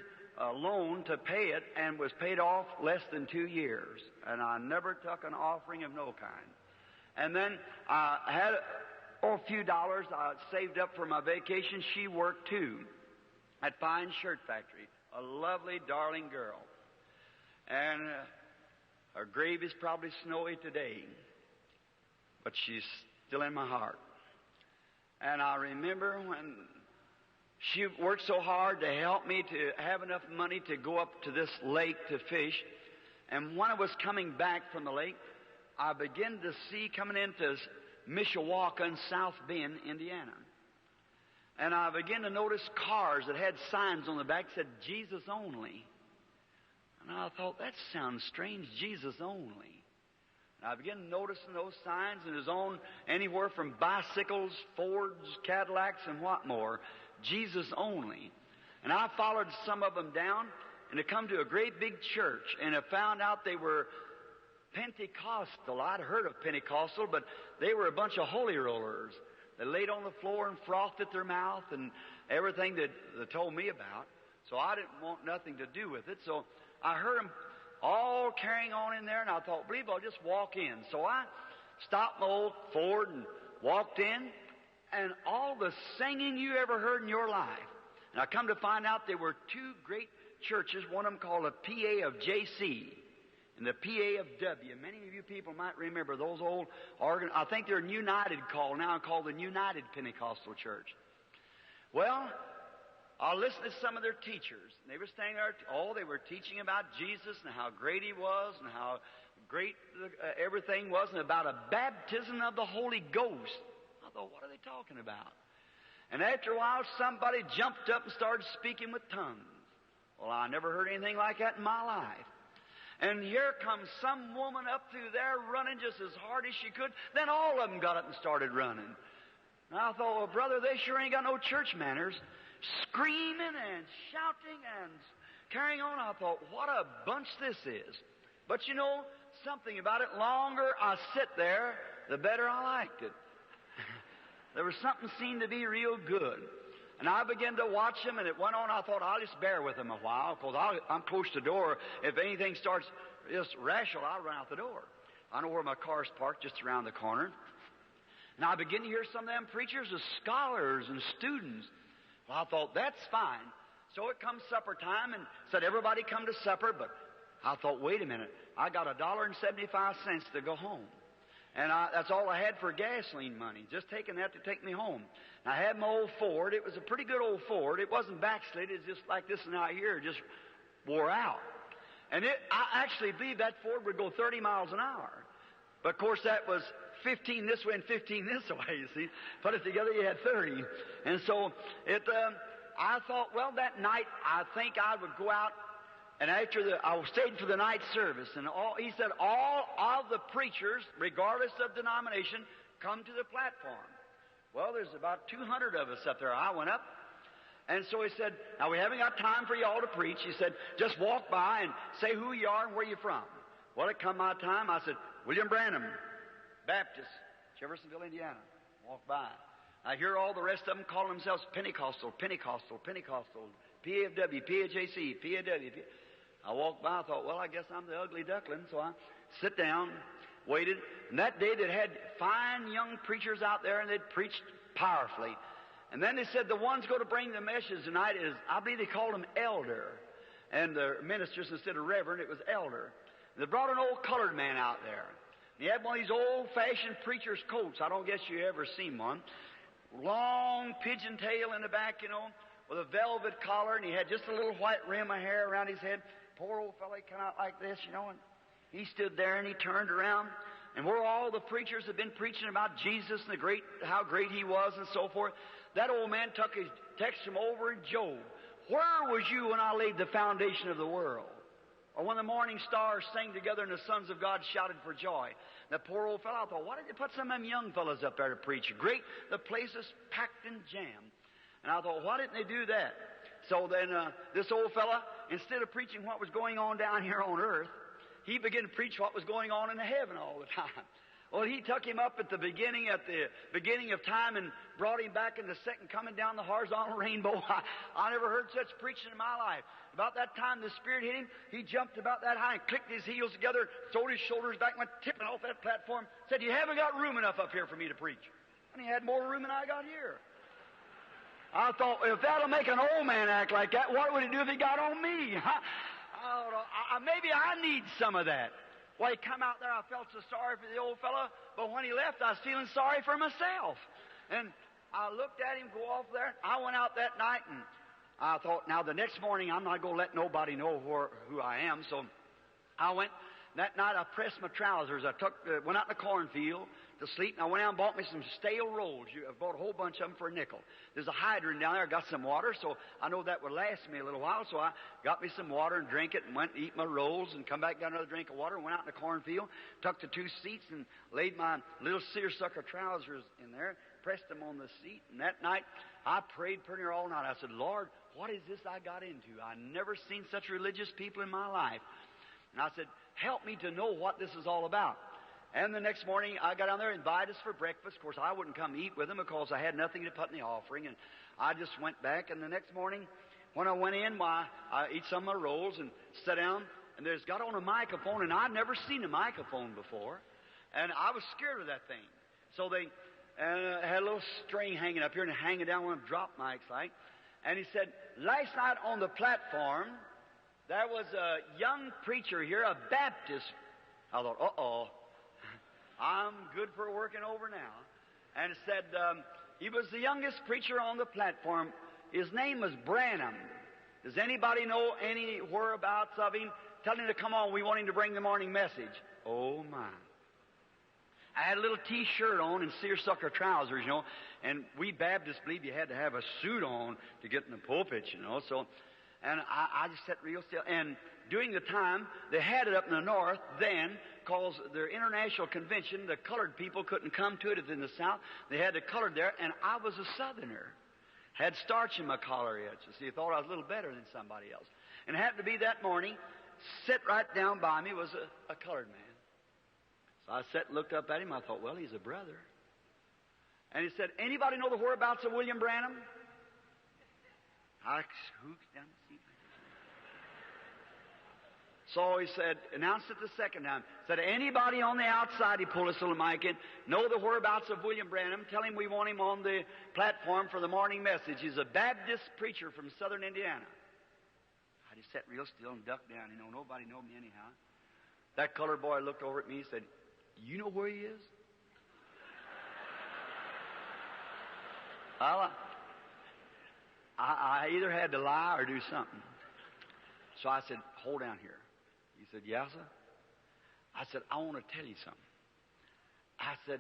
loan to pay it and was paid off less than 2 years. And I never took an offering of no kind. And then I had a few dollars I saved up for my vacation. She worked too. At Fine Shirt Factory, a lovely, darling girl. And her grave is probably snowy today, but she's still in my heart. And I remember when she worked so hard to help me to have enough money to go up to this lake to fish. And when I was coming back from the lake, I began to see coming into Mishawaka and South Bend, Indiana. And I began to notice cars that had signs on the back that said, Jesus only. And I thought, that sounds strange, Jesus only. And I began noticing those signs, and it was on anywhere from bicycles, Fords, Cadillacs, and what more. Jesus only. And I followed some of them down, and I come to a great big church, and I found out they were Pentecostal. I'd heard of Pentecostal, but they were a bunch of holy rollers. They laid on the floor and frothed at their mouth and everything that they told me about. So I didn't want nothing to do with it. So I heard them all carrying on in there, and I thought, believe I'll just walk in. So I stopped my old Ford and walked in, and all the singing you ever heard in your life. And I come to find out there were two great churches, one of them called the PA of JC and the PA of W. Many of you people might remember those old I think they're United called now, called the United Pentecostal Church. Well, I listened to some of their teachers. And they were standing there, they were teaching about Jesus and how great He was and how great everything was, and about a baptism of the Holy Ghost. I thought, what are they talking about? And after a while, somebody jumped up and started speaking with tongues. Well, I never heard anything like that in my life. And here comes some woman up through there running just as hard as she could. Then all of them got up and started running. And I thought, well, brother, they sure ain't got no church manners. Screaming and shouting and carrying on. I thought, what a bunch this is. But you know, something about it, longer I sit there, the better I liked it. There was something seemed to be real good. And I began to watch them, and it went on. I thought, I'll just bear with them a while, because I'm close to the door. If anything starts just rational, I'll run out the door. I know where my car's parked, just around the corner. And I begin to hear some of them preachers as scholars and students. Well, I thought, that's fine. So it comes supper time, and said, everybody come to supper. But I thought, wait a minute. I got $1.75 to go home. And that's all I had for gasoline money, just taking that to take me home. And I had my old Ford. It was a pretty good old Ford. It wasn't backslid. It was just like this one out here, just wore out. And I actually believe that Ford would go 30 miles an hour. But, of course, that was 15 this way and 15 this way, you see. Put it together, you had 30. And so I thought, well, that night I think I would go out. And after I stayed for the night service, and he said, all of the preachers, regardless of denomination, come to the platform. Well, there's about 200 of us up there. I went up, and so he said, now we haven't got time for you all to preach. He said, just walk by and say who you are and where you're from. Well, it come my time. I said, William Branham, Baptist, Jeffersonville, Indiana. Walk by. I hear all the rest of them calling themselves Pentecostal, Pentecostal, Pentecostal, PAW, PAJC, PAW. I walked by, I thought, well, I guess I'm the ugly duckling. So I sit down, waited. And that day they had fine young preachers out there, and they'd preached powerfully. And then they said the one's going to bring the message tonight is, I believe they called him elder. And the ministers, instead of reverend, it was elder. And they brought an old colored man out there. And he had one of these old-fashioned preacher's coats. I don't guess you ever seen one. Long pigeon tail in the back, you know, with a velvet collar, and he had just a little white rim of hair around his head. Poor old fellow, he came out like this, you know, and he stood there and he turned around. And where all the preachers had been preaching about Jesus and how great He was and so forth, that old man texted him over in Job. Where was you when I laid the foundation of the world? Or when the morning stars sang together and the sons of God shouted for joy. That poor old fellow, I thought, why did they put some of them young fellows up there to preach? Great, the place is packed and jammed. And I thought, why didn't they do that? So then this old fella, instead of preaching what was going on down here on earth, he began to preach what was going on in heaven all the time. Well, he took him up at the beginning of time and brought him back in the second coming down the horizontal rainbow. I never heard such preaching in my life. About that time the Spirit hit him. He jumped about that high and clicked his heels together, throwed his shoulders back, went tipping off that platform, said, you haven't got room enough up here for me to preach. And he had more room than I got here. I thought, if that'll make an old man act like that, what would he do if he got on me? Maybe I need some of that. Well, he come out there, I felt so sorry for the old fellow, but when he left, I was feeling sorry for myself. And I looked at him go off there. I went out that night, and I thought, now the next morning, I'm not going to let nobody know who I am. So I went. That night I pressed my trousers. I went out in the cornfield to sleep, and I went out and bought me some stale rolls. I bought a whole bunch of them for a nickel. There's a hydrant down there. I got some water, so I know that would last me a little while. So I got me some water and drank it and went and eat my rolls and come back, got another drink of water and went out in the cornfield, took the 2 seats and laid my little seersucker trousers in there, pressed them on the seat. And that night I prayed pretty near all night. I said, Lord, what is this I got into? I never seen such religious people in my life. And I said, help me to know what this is all about. And the next morning, I got down there and invited us for breakfast. Of course, I wouldn't come eat with them because I had nothing to put in the offering. And I just went back. And the next morning, when I went in, I eat some of my rolls and sat down. And there's got on a microphone, and I'd never seen a microphone before. And I was scared of that thing. So they had a little string hanging up here and hanging down one of the drop mics like. And he said, last night on the platform, there was a young preacher here, a Baptist. I thought, uh-oh, I'm good for working over now. And it said, he was the youngest preacher on the platform. His name was Branham. Does anybody know any whereabouts of him? Tell him to come on. We want him to bring the morning message. Oh, my. I had a little T-shirt on and seersucker trousers, you know, and we Baptists believe you had to have a suit on to get in the pulpit, you know, so... And I just sat real still. And during the time, they had it up in the north then, because their international convention, the colored people couldn't come to it in the south. They had the colored there, and I was a southerner. Had starch in my collar yet. You see, I thought I was a little better than somebody else. And it happened to be that morning, sit right down by me was a colored man. So I sat and looked up at him. I thought, well, he's a brother. And he said, anybody know the whereabouts of William Branham? I scooped down the seat. So he said, announced it the second time. Said, anybody on the outside, he pulled his little mic in, know the whereabouts of William Branham, tell him we want him on the platform for the morning message. He's a Baptist preacher from southern Indiana. I just sat real still and ducked down. You know, nobody knew me anyhow. That colored boy looked over at me and said, you know where he is? Well, I either had to lie or do something. So I said, hold down here. He said, yes, sir. I said, I want to tell you something. I said,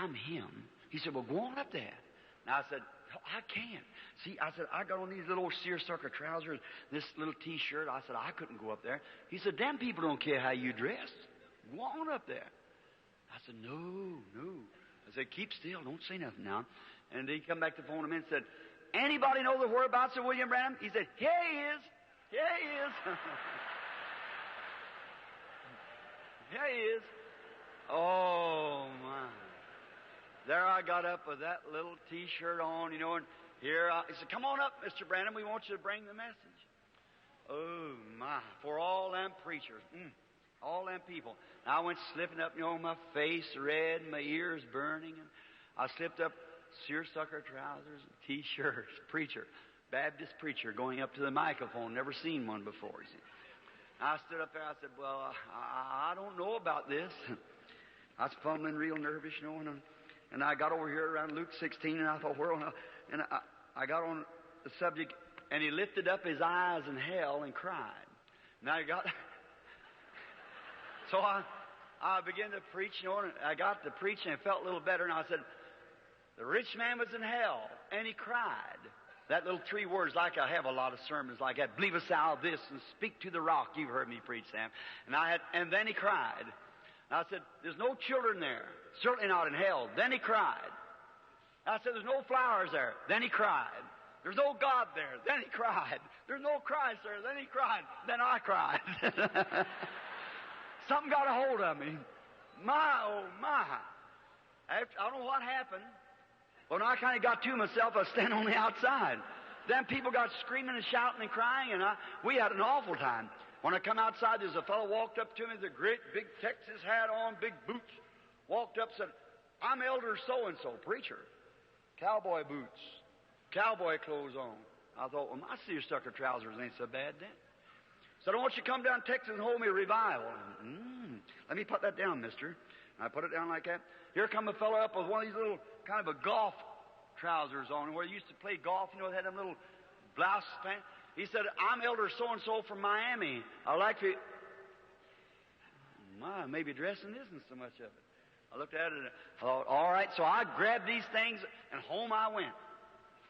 I'm him. He said, well, go on up there. And I said, I can't. See, I said, I got on these little seersucker trousers, this little T-shirt. I said, I couldn't go up there. He said, them people don't care how you dress. Go on up there. I said, no. I said, keep still. Don't say nothing now. And he come back to the phone a minute and said, anybody know the whereabouts of William Branham? He said, here he is. Here he is. Here he is. Oh, my. There I got up with that little T-shirt on, you know, and here he said, come on up, Mr. Branham. We want you to bring the message. Oh, my. For all them preachers. All them people. And I went slipping up, you know, my face red, my ears burning, and I slipped up seersucker trousers and T-shirts. Preacher. Baptist preacher going up to the microphone. Never seen one before, you see. I stood up there. I said, well, I don't know about this. I was fumbling real nervous, you know, and I got over here around Luke 16, and I thought, and I got on the subject, and he lifted up his eyes in hell and cried. Now so I began to preach, you know, and I got to preach, and it felt a little better, and I said, the rich man was in hell, and he cried. That little 3 words, like I have a lot of sermons like that. Believest thou this and speak to the rock. You've heard me preach, Sam. And then he cried. And I said, there's no children there. Certainly not in hell. Then he cried. And I said, there's no flowers there. Then he cried. There's no God there. Then he cried. There's no Christ there. Then he cried. Then I cried. Something got a hold of me. My, oh my. I don't know what happened. When I kind of got to myself, I was standing on the outside. Then people got screaming and shouting and crying, and we had an awful time. When I come outside, there's a fellow walked up to me with a great big Texas hat on, big boots. Walked up and said, I'm Elder so-and-so, preacher. Cowboy boots, cowboy clothes on. I thought, well, my seersucker trousers ain't so bad then. Said, I want you to come down to Texas and hold me a revival. Let me put that down, mister. And I put it down like that. Here come a fellow up with one of these little kind of a golf trousers on, where he used to play golf, you know, they had them little blouse pants. He said, I'm Elder so-and-so from Miami. I'd like to... my, maybe dressing isn't so much of it. I looked at it and I thought, all right, so I grabbed these things and home I went.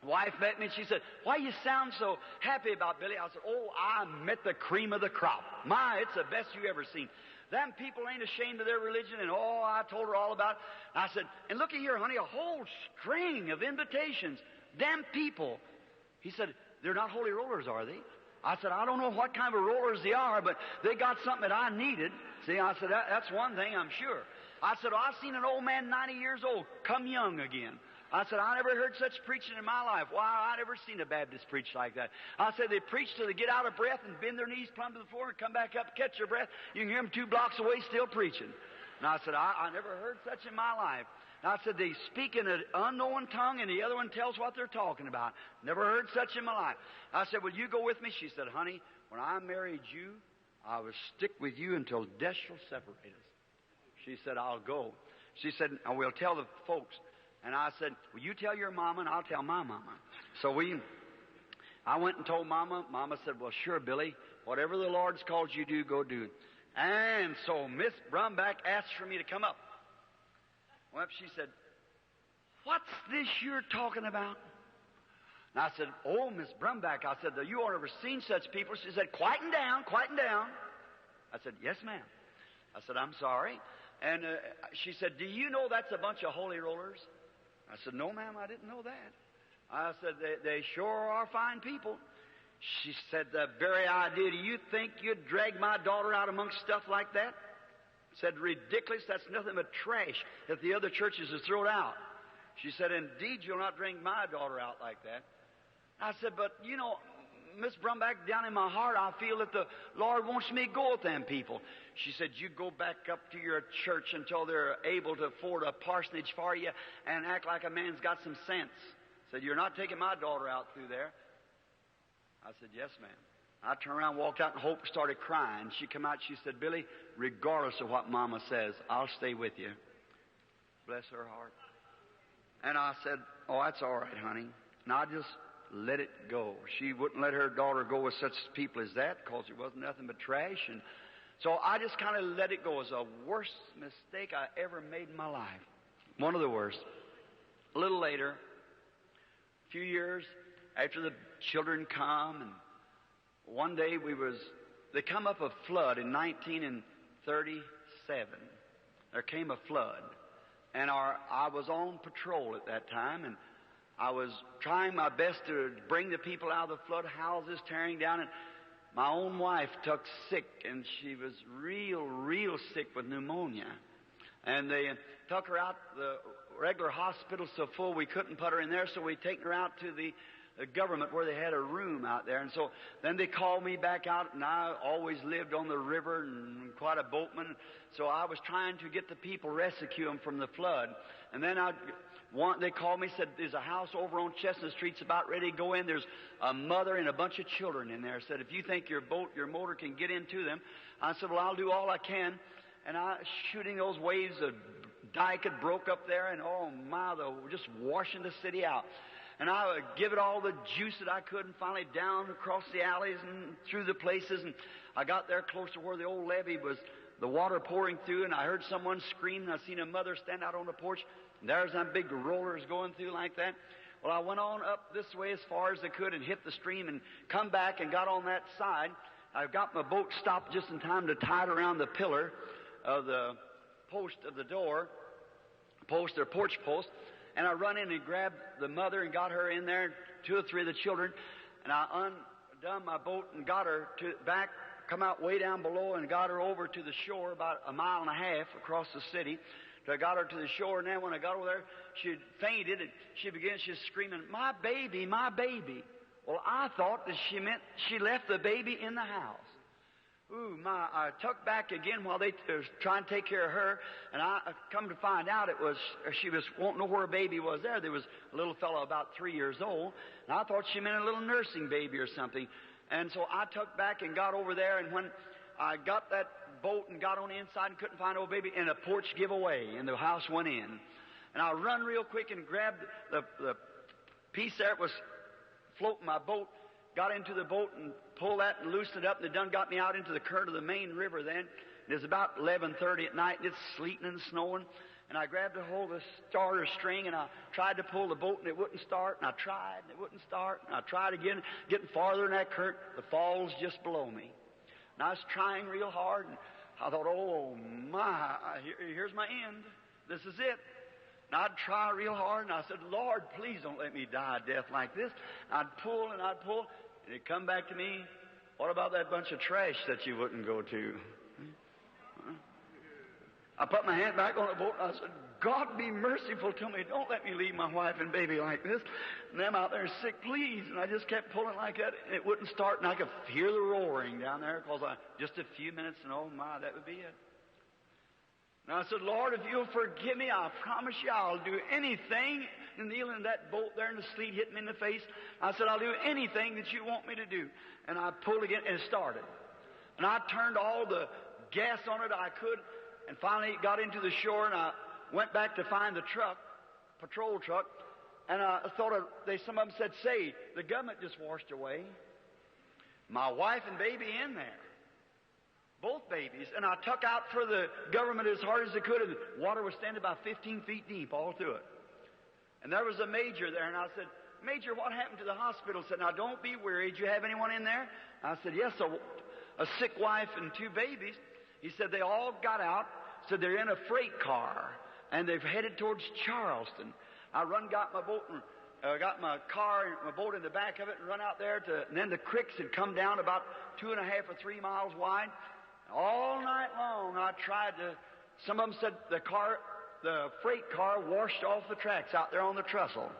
Wife met me and she said, why you sound so happy about Billy? I said, oh, I met the cream of the crop. My, it's the best you ever seen. Them people ain't ashamed of their religion, and oh, I told her all about it. I said, and looky here, honey, a whole string of invitations. Them people. He said, they're not holy rollers, are they? I said, I don't know what kind of rollers they are, but they got something that I needed. See, I said, that's one thing, I'm sure. I said, I've seen an old man 90 years old come young again. I said, I never heard such preaching in my life. Why, I never seen a Baptist preach like that. I said, they preach till they get out of breath and bend their knees plumb to the floor and come back up, catch their breath. You can hear them 2 blocks away still preaching. And I said, I never heard such in my life. And I said, they speak in an unknown tongue and the other one tells what they're talking about. Never heard such in my life. I said, will you go with me? She said, honey, when I married you, I will stick with you until death shall separate us. She said, I'll go. She said, I will tell the folks. And I said, well, you tell your mama and I'll tell my mama. So I went and told Mama. Mama said, well, sure, Billy, whatever the Lord's called you to do, go do it. And so Miss Brumback asked for me to come up. Well, she said, what's this you're talking about? And I said, oh, Miss Brumback, I said, you ought never seen such people. She said, quieten down, quieten down. I said, yes, ma'am. I said, I'm sorry. And she said, do you know that's a bunch of holy rollers? I said, no, ma'am, I didn't know that. I said, they sure are fine people. She said, the very idea, do you think you'd drag my daughter out amongst stuff like that? Said, ridiculous, that's nothing but trash if the other churches are thrown out. She said, indeed, you'll not drag my daughter out like that. I said, but, you know, Miss Brumback, down in my heart, I feel that the Lord wants me to go with them people. She said, you go back up to your church until they're able to afford a parsonage for you and act like a man's got some sense. Said, you're not taking my daughter out through there. I said, yes, ma'am. I turned around, walked out, and Hope started crying. She come out, she said, Billy, regardless of what Mama says, I'll stay with you. Bless her heart. And I said, oh, that's all right, honey. And I just let it go. She wouldn't let her daughter go with such people as that because it wasn't nothing but trash. And so I just kind of let it go. It was the worst mistake I ever made in my life. One of the worst. A little later, a few years after the children come, and one day they come up a flood in 1937. There came a flood. And I was on patrol at that time, and I was trying my best to bring the people out of the flood, houses tearing down, and my own wife took sick, and she was real sick with pneumonia. And they took her out the regular hospital so full we couldn't put her in there, so we taken her out to the government where they had a room out there. And so then they called me back out, and I always lived on the river and quite a boatman. So I was trying to get the people, rescue them from the flood. And then they called me, said, there's a house over on Chestnut Street's about ready to go in. There's a mother and a bunch of children in there. Said, if you think your motor can get into them. I said, well, I'll do all I can. And shooting those waves, the dike had broke up there, and oh my, they were just washing the city out. And I would give it all the juice that I could, and finally down across the alleys and through the places. And I got there close to where the old levee was, the water pouring through, and I heard someone scream, and I seen a mother stand out on the porch, and there's them big rollers going through like that. Well, I went on up this way as far as I could and hit the stream and come back and got on that side. I got my boat stopped just in time to tie it around the pillar of the post of the door, post or porch post. And I run in and grabbed the mother and got her in there, 2 or 3 of the children. And I undone my boat and got her back, come out way down below and got her over to the shore about a mile and a half across the city. So I got her to the shore, and then when I got over there, she fainted, and she began just screaming, my baby, my baby. Well, I thought that she meant she left the baby in the house. Ooh, I took back again while they were trying to take care of her, and I come to find out she was wanting to know where her baby was there. There was a little fellow about 3 years old, and I thought she meant a little nursing baby or something. And so I took back and got over there, and when I got that boat and got on the inside and couldn't find old baby, and the porch give away, and the house went in. And I run real quick and grabbed the piece there. It was floating my boat, got into the boat and pulled that and loosened it up, and it done got me out into the current of the main river then. It was about 11:30 at night, and it's sleeting and snowing. And I grabbed a hold of the starter string, and I tried to pull the boat, and it wouldn't start. And I tried, and it wouldn't start. And I tried again, getting farther in that current. The fall's just below me. And I was trying real hard, and I thought, oh, my, here's my end. This is it. And I'd try real hard, and I said, Lord, please don't let me die a death like this. And I'd pull, and it'd come back to me, what about that bunch of trash that you wouldn't go to? I put my hand back on the boat, and I said, God, be merciful to me. Don't let me leave my wife and baby like this. And them out there sick, please. And I just kept pulling like that, and it wouldn't start, and I could hear the roaring down there, because just a few minutes, and oh, my, that would be it. And I said, Lord, if you'll forgive me, I promise you I'll do anything. And kneeling in that boat there, and the sleet hit me in the face, I said, I'll do anything that you want me to do. And I pulled again, and it started. And I turned all the gas on it I could, and finally it got into the shore, and I went back to find the truck, patrol truck, and I thought some of them said, say, the government just washed away. My wife and baby in there. Both babies. And I tuck out for the government as hard as I could, and the water was standing about 15 feet deep all through it. And there was a major there, and I said, Major, what happened to the hospital? He said, now don't be worried. Do you have anyone in there? I said, yes, a sick wife and 2 babies. He said, they all got out. Said they're in a freight car, and they've headed towards Charleston. I got my boat and got my car and my boat in the back of it, and run out there and then the creeks had come down about 2.5 or 3 miles wide. All night long I tried to. Some of them said the freight car washed off the tracks out there on the trestle.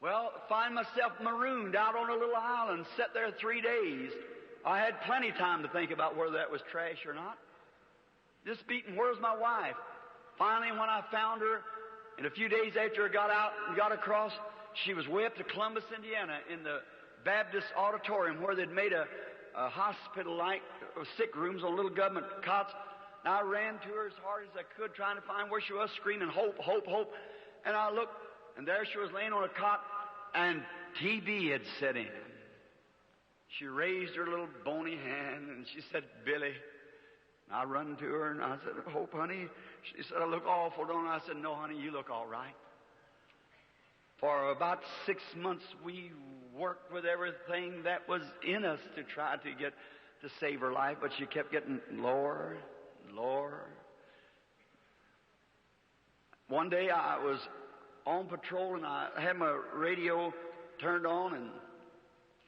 Well, find myself marooned out on a little island, sat there 3 days. I had plenty of time to think about whether that was trash or not. Just beating, where's my wife? Finally, when I found her, and a few days after I got out and got across, she was way up to Columbus, Indiana, in the Baptist auditorium where they'd made a hospital-like sick rooms on little government cots. And I ran to her as hard as I could, trying to find where she was, screaming, hope, hope, hope. And I looked, and there she was laying on a cot, and TB had set in. She raised her little bony hand, and she said, Billy. And I run to her, and I said, Hope, honey. She said, I look awful, don't I? I said, no, honey, you look all right. For about 6 months, we worked with everything that was in us to try to save her life, but she kept getting lower, lower. One day I was on patrol, and I had my radio turned on, and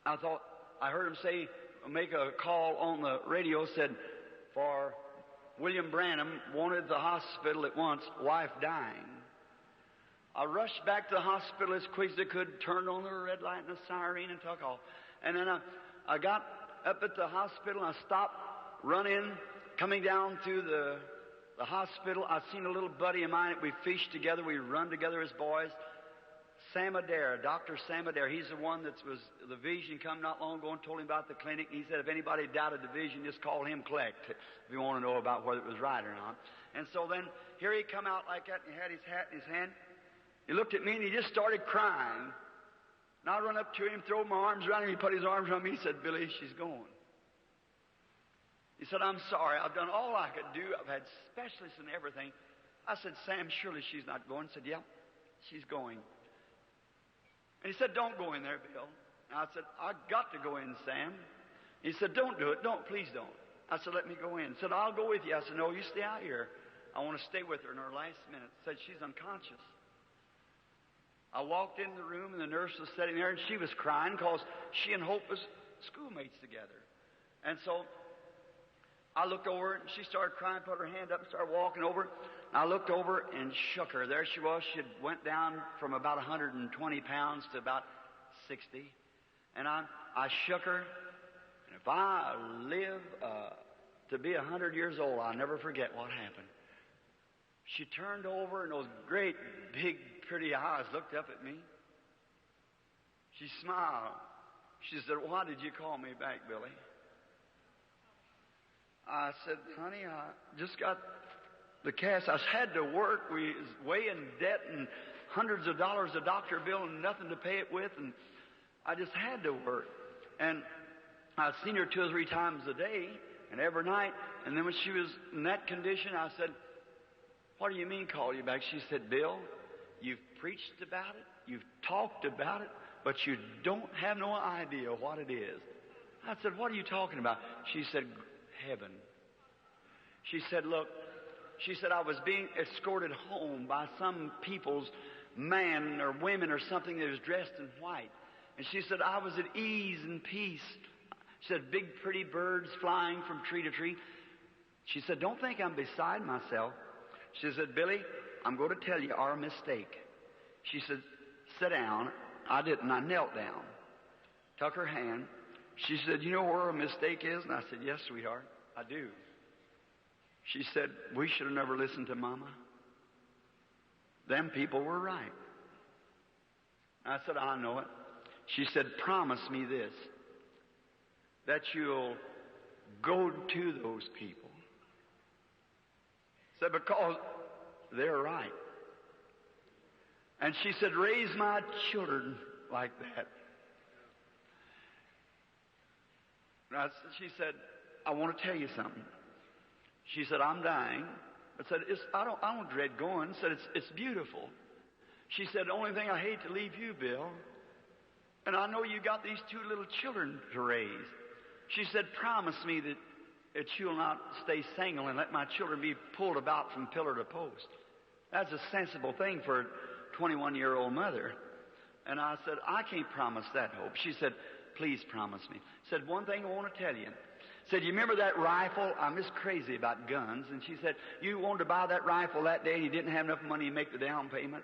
I thought, I heard him make a call on the radio, said, for William Branham, wanted the hospital at once, wife dying. I rushed back to the hospital as quick as I could, turned on the red light and the siren, and took off. And then I got up at the hospital, and I stopped, run in, coming down to the hospital. I seen a little buddy of mine that we fished together, we run together as boys. Sam Adair, Dr. Sam Adair, he's the one that was the vision come not long ago and told him about the clinic. He said if anybody doubted the vision, just call him collect if you want to know about whether it was right or not. And so then here he come out like that, and he had his hat in his hand. He looked at me, and he just started crying. And I run up to him, throw my arms around him. He put his arms around me. He said, Billy, she's going. He said, I'm sorry. I've done all I could do. I've had specialists and everything. I said, Sam, surely she's not going. He said, yeah, she's going. And he said, don't go in there, Bill. And I said, I got to go in, Sam. He said, don't do it. Don't, please don't. I said, let me go in. He said, I'll go with you. I said, no, you stay out here. I want to stay with her in her last minute. He said, she's unconscious. I walked in the room, and the nurse was sitting there, and she was crying because she and Hope was schoolmates together. And so I looked over, and she started crying, put her hand up, and started walking over. And I looked over and shook her. There she was. She had went down from about 120 pounds to about 60. And I shook her. And if I live to be 100 years old, I'll never forget what happened. She turned over, and those great, big, pretty eyes looked up at me. She smiled. She said, why did you call me back, Billy? I said, honey, I just got the cast. I had to work. We was way in debt and hundreds of dollars a doctor bill and nothing to pay it with, and I just had to work. And I've seen her 2 or 3 times a day, And every night, and then when she was in that condition, I said, what do you mean call you back? She said, Bill, you've preached about it, you've talked about it, but you don't have no idea what it is. I said, what are you talking about? She said, heaven. She said, look, she said, I was being escorted home by some people's man or women or something that was dressed in white. And she said, I was at ease and peace. She said, big pretty birds flying from tree to tree. She said, don't think I'm beside myself. She said, Billy, I'm going to tell you our mistake. She said, sit down. I didn't. I knelt down. Took her hand. She said, you know where our mistake is? And I said, yes, sweetheart, I do. She said, we should have never listened to Mama. Them people were right. I said, I know it. She said, promise me this, that you'll go to those people. Said, because they're right. And she said, raise my children like that. And she said, I want to tell you something. She said, I'm dying. I said, I don't dread going. Said, it's beautiful. She said, the only thing I hate to leave you, Bill. And I know you got these two little children to raise. She said, promise me that you'll not stay single and let my children be pulled about from pillar to post. That's a sensible thing for a 21-year-old mother. And I said, I can't promise that, Hope. She said, please promise me. Said, one thing I want to tell you. Said, you remember that rifle? I'm just crazy about guns. And she said, you wanted to buy that rifle that day and you didn't have enough money to make the down payment?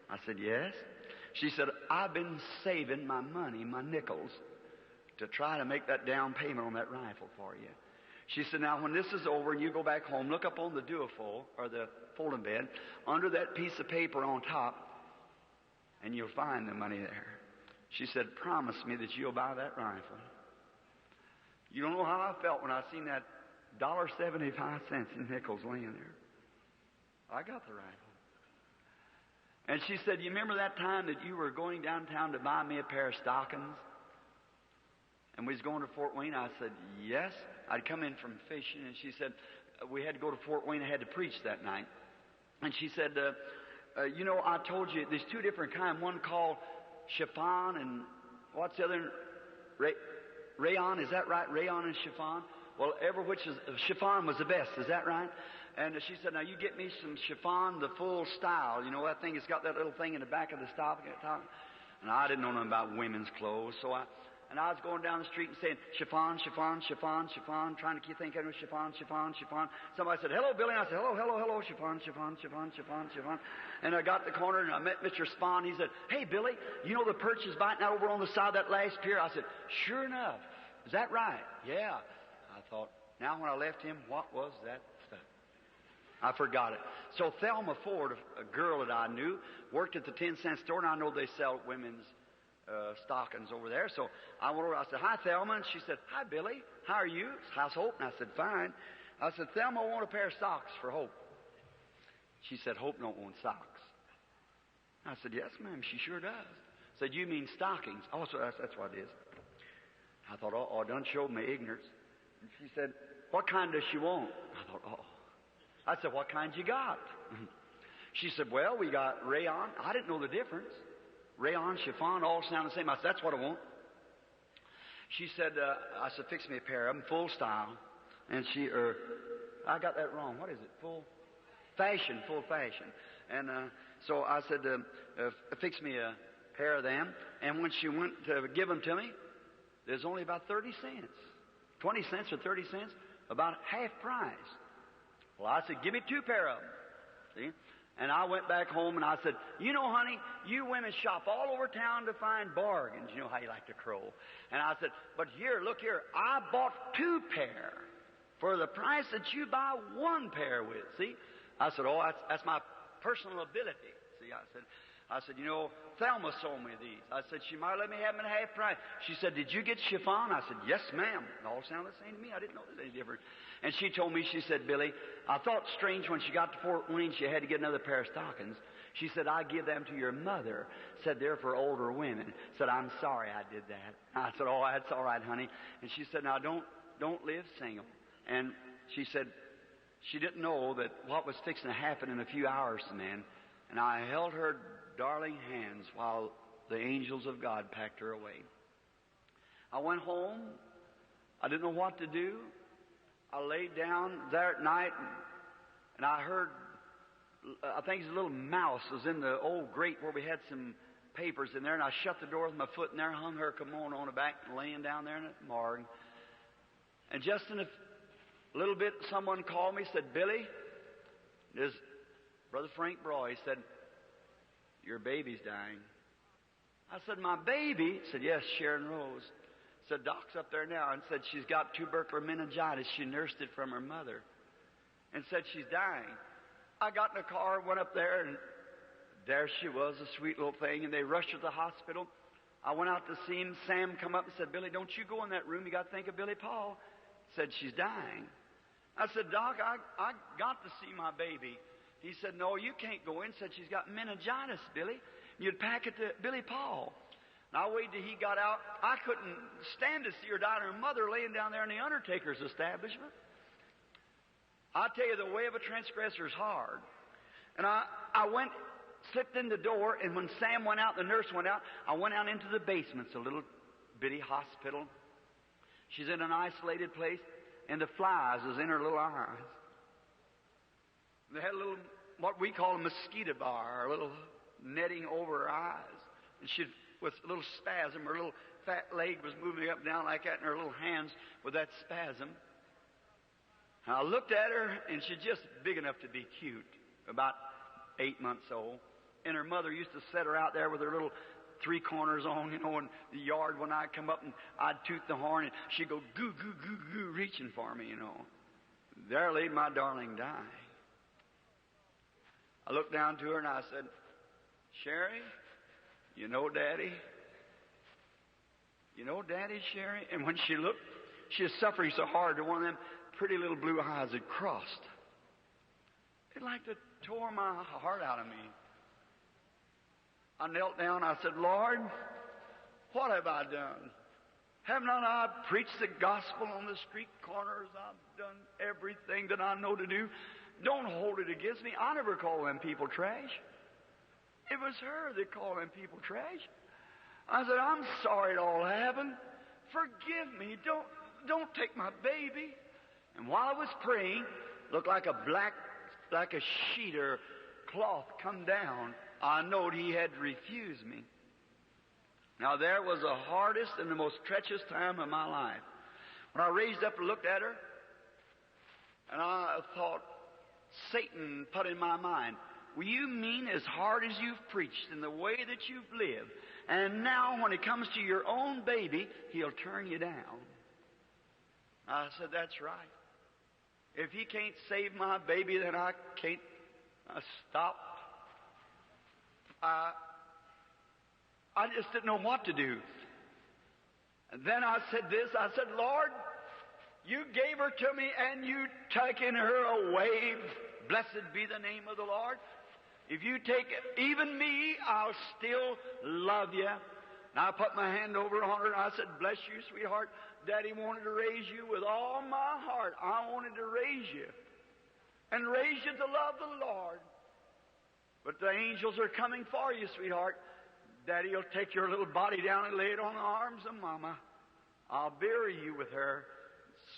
I said, yes. She said, I've been saving my money, my nickels, to try to make that down payment on that rifle for you. She said, now when this is over and you go back home, look up on the duofold, or the folding bed, under that piece of paper on top, and you'll find the money there. She said, promise me that you'll buy that rifle. You don't know how I felt when I seen that $1.75 in nickels laying there. I got the rifle. And she said, you remember that time that you were going downtown to buy me a pair of stockings? And we was going to Fort Wayne? I said, yes. I'd come in from fishing, and she said, we had to go to Fort Wayne. I had to preach that night. And she said, you know, I told you there's two different kinds. One called chiffon, and what's the other? Rayon, is that right? Rayon and chiffon? Well, chiffon was the best, is that right? And she said, now you get me some chiffon, the full style. You know, that thing, it's got that little thing in the back of the top. And I didn't know nothing about women's clothes, so I was going down the street and saying, chiffon, chiffon, chiffon, chiffon, trying to keep thinking of chiffon, chiffon, chiffon. Somebody said, hello, Billy. And I said, hello, hello, hello, chiffon, chiffon, chiffon, chiffon, chiffon. And I got to the corner and I met Mr. Spahn. He said, hey, Billy, you know the perch is biting out over on the side of that last pier? I said, sure enough. Is that right? Yeah. I thought, now when I left him, what was that stuff? I forgot it. So Thelma Ford, a girl that I knew, worked at the 10-cent store, and I know they sell women's stockings over there. So I went over, I said, hi, Thelma. And she said, hi, Billy. How are you? How's Hope? And I said, fine. I said, Thelma, I want a pair of socks for Hope. She said, Hope don't want socks. I said, yes, ma'am, she sure does. I said, you mean stockings? Oh, so that's what it is. I thought, oh, done showed my ignorance. And she said, what kind does she want? I thought, oh. I said, what kind you got? She said, well, we got rayon. I didn't know the difference. Rayon, chiffon, all sound the same. I said, that's what I want. She said, I said, fix me a pair of them, full style. And I got that wrong. What is it? Full fashion. And so I said, fix me a pair of them. And when she went to give them to me, there's only about 30 cents. 20 cents or 30 cents, about half price. Well, I said, give me 2 pair of them. See? And I went back home and I said, you know, honey, you women shop all over town to find bargains. You know how you like to crow. And I said, but here, look here, I bought 2 pair for the price that you buy 1 pair with. See? I said, oh, that's my personal ability. See, I said, you know, Thelma sold me these. I said, she might let me have them at half price. She said, did you get chiffon? I said, yes, ma'am. It all sounded the same to me. I didn't know there was any difference. And she told me, she said, Billy, I thought strange when she got to Fort Wayne, she had to get another pair of stockings. She said, I give them to your mother. Said, they're for older women. Said, I'm sorry I did that. I said, oh, that's all right, honey. And she said, now don't live single. And she said she didn't know that what was fixing to happen in a few hours, man. And I held her darling hands while the angels of God packed her away. I went home. I didn't know what to do. I laid down there at night, and I heard, I think a little mouse was in the old grate where we had some papers in there, and I shut the door with my foot in there, hung her kimono on the back, laying down there in the morgue. And just in a little bit, someone called me, said, Billy, there's Brother Frank Broy. He said, your baby's dying. I said, my baby? He said, yes, Sharon Rose. Said, Doc's up there now, and said she's got tubercular meningitis. She nursed it from her mother, and said she's dying. I got in a car, went up there, and there she was, a sweet little thing, and they rushed her to the hospital. I went out to see him. Sam come up and said, Billy, don't you go in that room. You got to think of Billy Paul. Said, she's dying. I said, Doc, I got to see my baby. He said, no, you can't go in. Said, she's got meningitis, Billy. You'd pack it to Billy Paul. And I waited till he got out. I couldn't stand to see her die and her mother laying down there in the undertaker's establishment. I tell you, the way of a transgressor is hard. And I went, slipped in the door, and when Sam went out, the nurse went out, I went out into the basement. It's a little bitty hospital. She's in an isolated place, and the flies was in her little eyes. They had a little, what we call a mosquito bar, a little netting over her eyes. And she'd, with a little spasm, her little fat leg was moving up and down like that, and her little hands with that spasm. And I looked at her, and she's just big enough to be cute, about 8 months old. And her mother used to set her out there with her little 3 corners on, in the yard when I'd come up and I'd toot the horn, and she'd go goo, goo, goo, goo, reaching for me, There laid my darling dying. I looked down to her and I said, Sherry, you know Daddy? You know Daddy, Sherry? And when she looked, she was suffering so hard that one of them pretty little blue eyes had crossed. It like to tore my heart out of me. I knelt down. I said, Lord, what have I done? Have not I preached the gospel on the street corners? I've done everything that I know to do. Don't hold it against me. I never call them people trash. It was her that called them people trash. I said, I'm sorry it all happened. Forgive me. Don't take my baby. And while I was praying, looked like a sheet or cloth come down. I knowed he had refused me. Now there was the hardest and the most treacherous time of my life. When I raised up and looked at her, and I thought, Satan put in my mind, will you mean as hard as you've preached in the way that you've lived, and now when it comes to your own baby, he'll turn you down? I said, that's right. If he can't save my baby, then I can't. I stopped. I just didn't know what to do. And then I said this. I said, Lord, you gave her to me and you taken her away. Blessed be the name of the Lord. If you take even me, I'll still love you. And I put my hand over on her and I said, bless you, sweetheart. Daddy wanted to raise you with all my heart. I wanted to raise you. And raise you to love the Lord. But the angels are coming for you, sweetheart. Daddy will take your little body down and lay it on the arms of Mama. I'll bury you with her.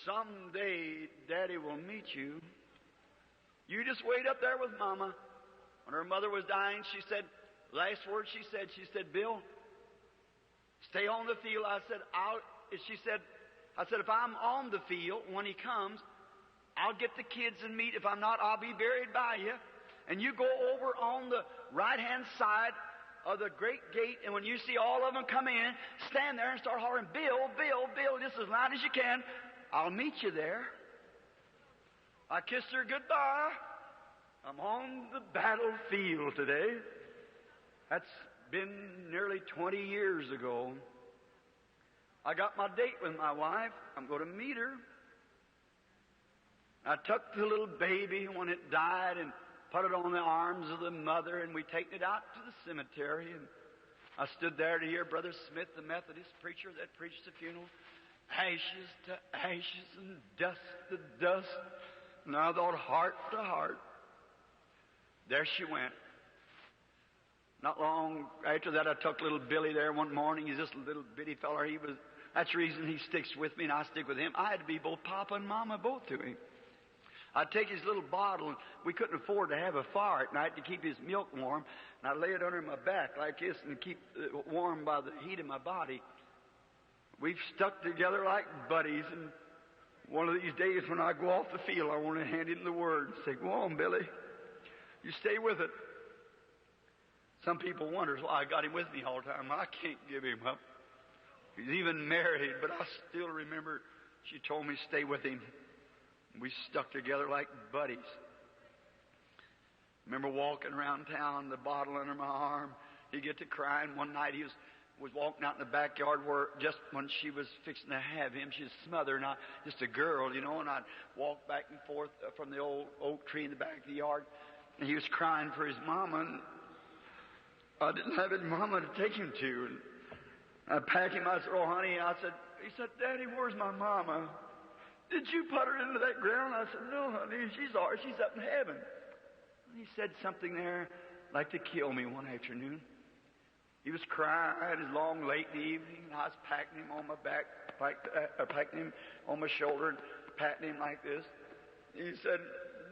Someday, Daddy will meet you. You just wait up there with Mama. When her mother was dying, she said, last word she said, Bill, stay on the field. I said, if I'm on the field when he comes, I'll get the kids and meet. If I'm not, I'll be buried by you. And you go over on the right-hand side of the great gate, and when you see all of them come in, stand there and start hollering, Bill, Bill, Bill, just as loud as you can. I'll meet you there. I kissed her goodbye. I'm on the battlefield today. That's been nearly 20 years ago. I got my date with my wife. I'm going to meet her. I took the little baby when it died and put it on the arms of the mother, and we taken it out to the cemetery. And I stood there to hear Brother Smith, the Methodist preacher that preached the funeral, ashes to ashes and dust to dust. And I thought, heart to heart. There she went. Not long after that, I took little Billy there one morning. He's just a little bitty feller. That's the reason he sticks with me and I stick with him. I had to be both Papa and Mama both to him. I'd take his little bottle, and we couldn't afford to have a fire at night to keep his milk warm, and I'd lay it under my back like this and keep it warm by the heat of my body. We've stuck together like buddies, and one of these days when I go off the field, I want to hand him the word and say, go on, Billy. You stay with it. Some people wonder why I got him with me all the time. I can't give him up. He's even married, but I still remember she told me stay with him. We stuck together like buddies. Remember walking around town, the bottle under my arm. He'd get to crying. One night he was walking out in the backyard where just when she was fixing to have him, she was smothered, and just a girl, you know, and I'd walk back and forth from the old oak tree in the back of the yard, and he was crying for his mama, and I didn't have his mama to take him to. And I'd pack him. I said, oh, honey, he said, Daddy, where's my mama? Did you put her into that ground? I said, no, honey, she's ours. She's up in heaven. And he said something there like to kill me one afternoon. He was crying. I had his long late in the evening, and I was packing him on my back, packing him on my shoulder, and patting him like this. He said,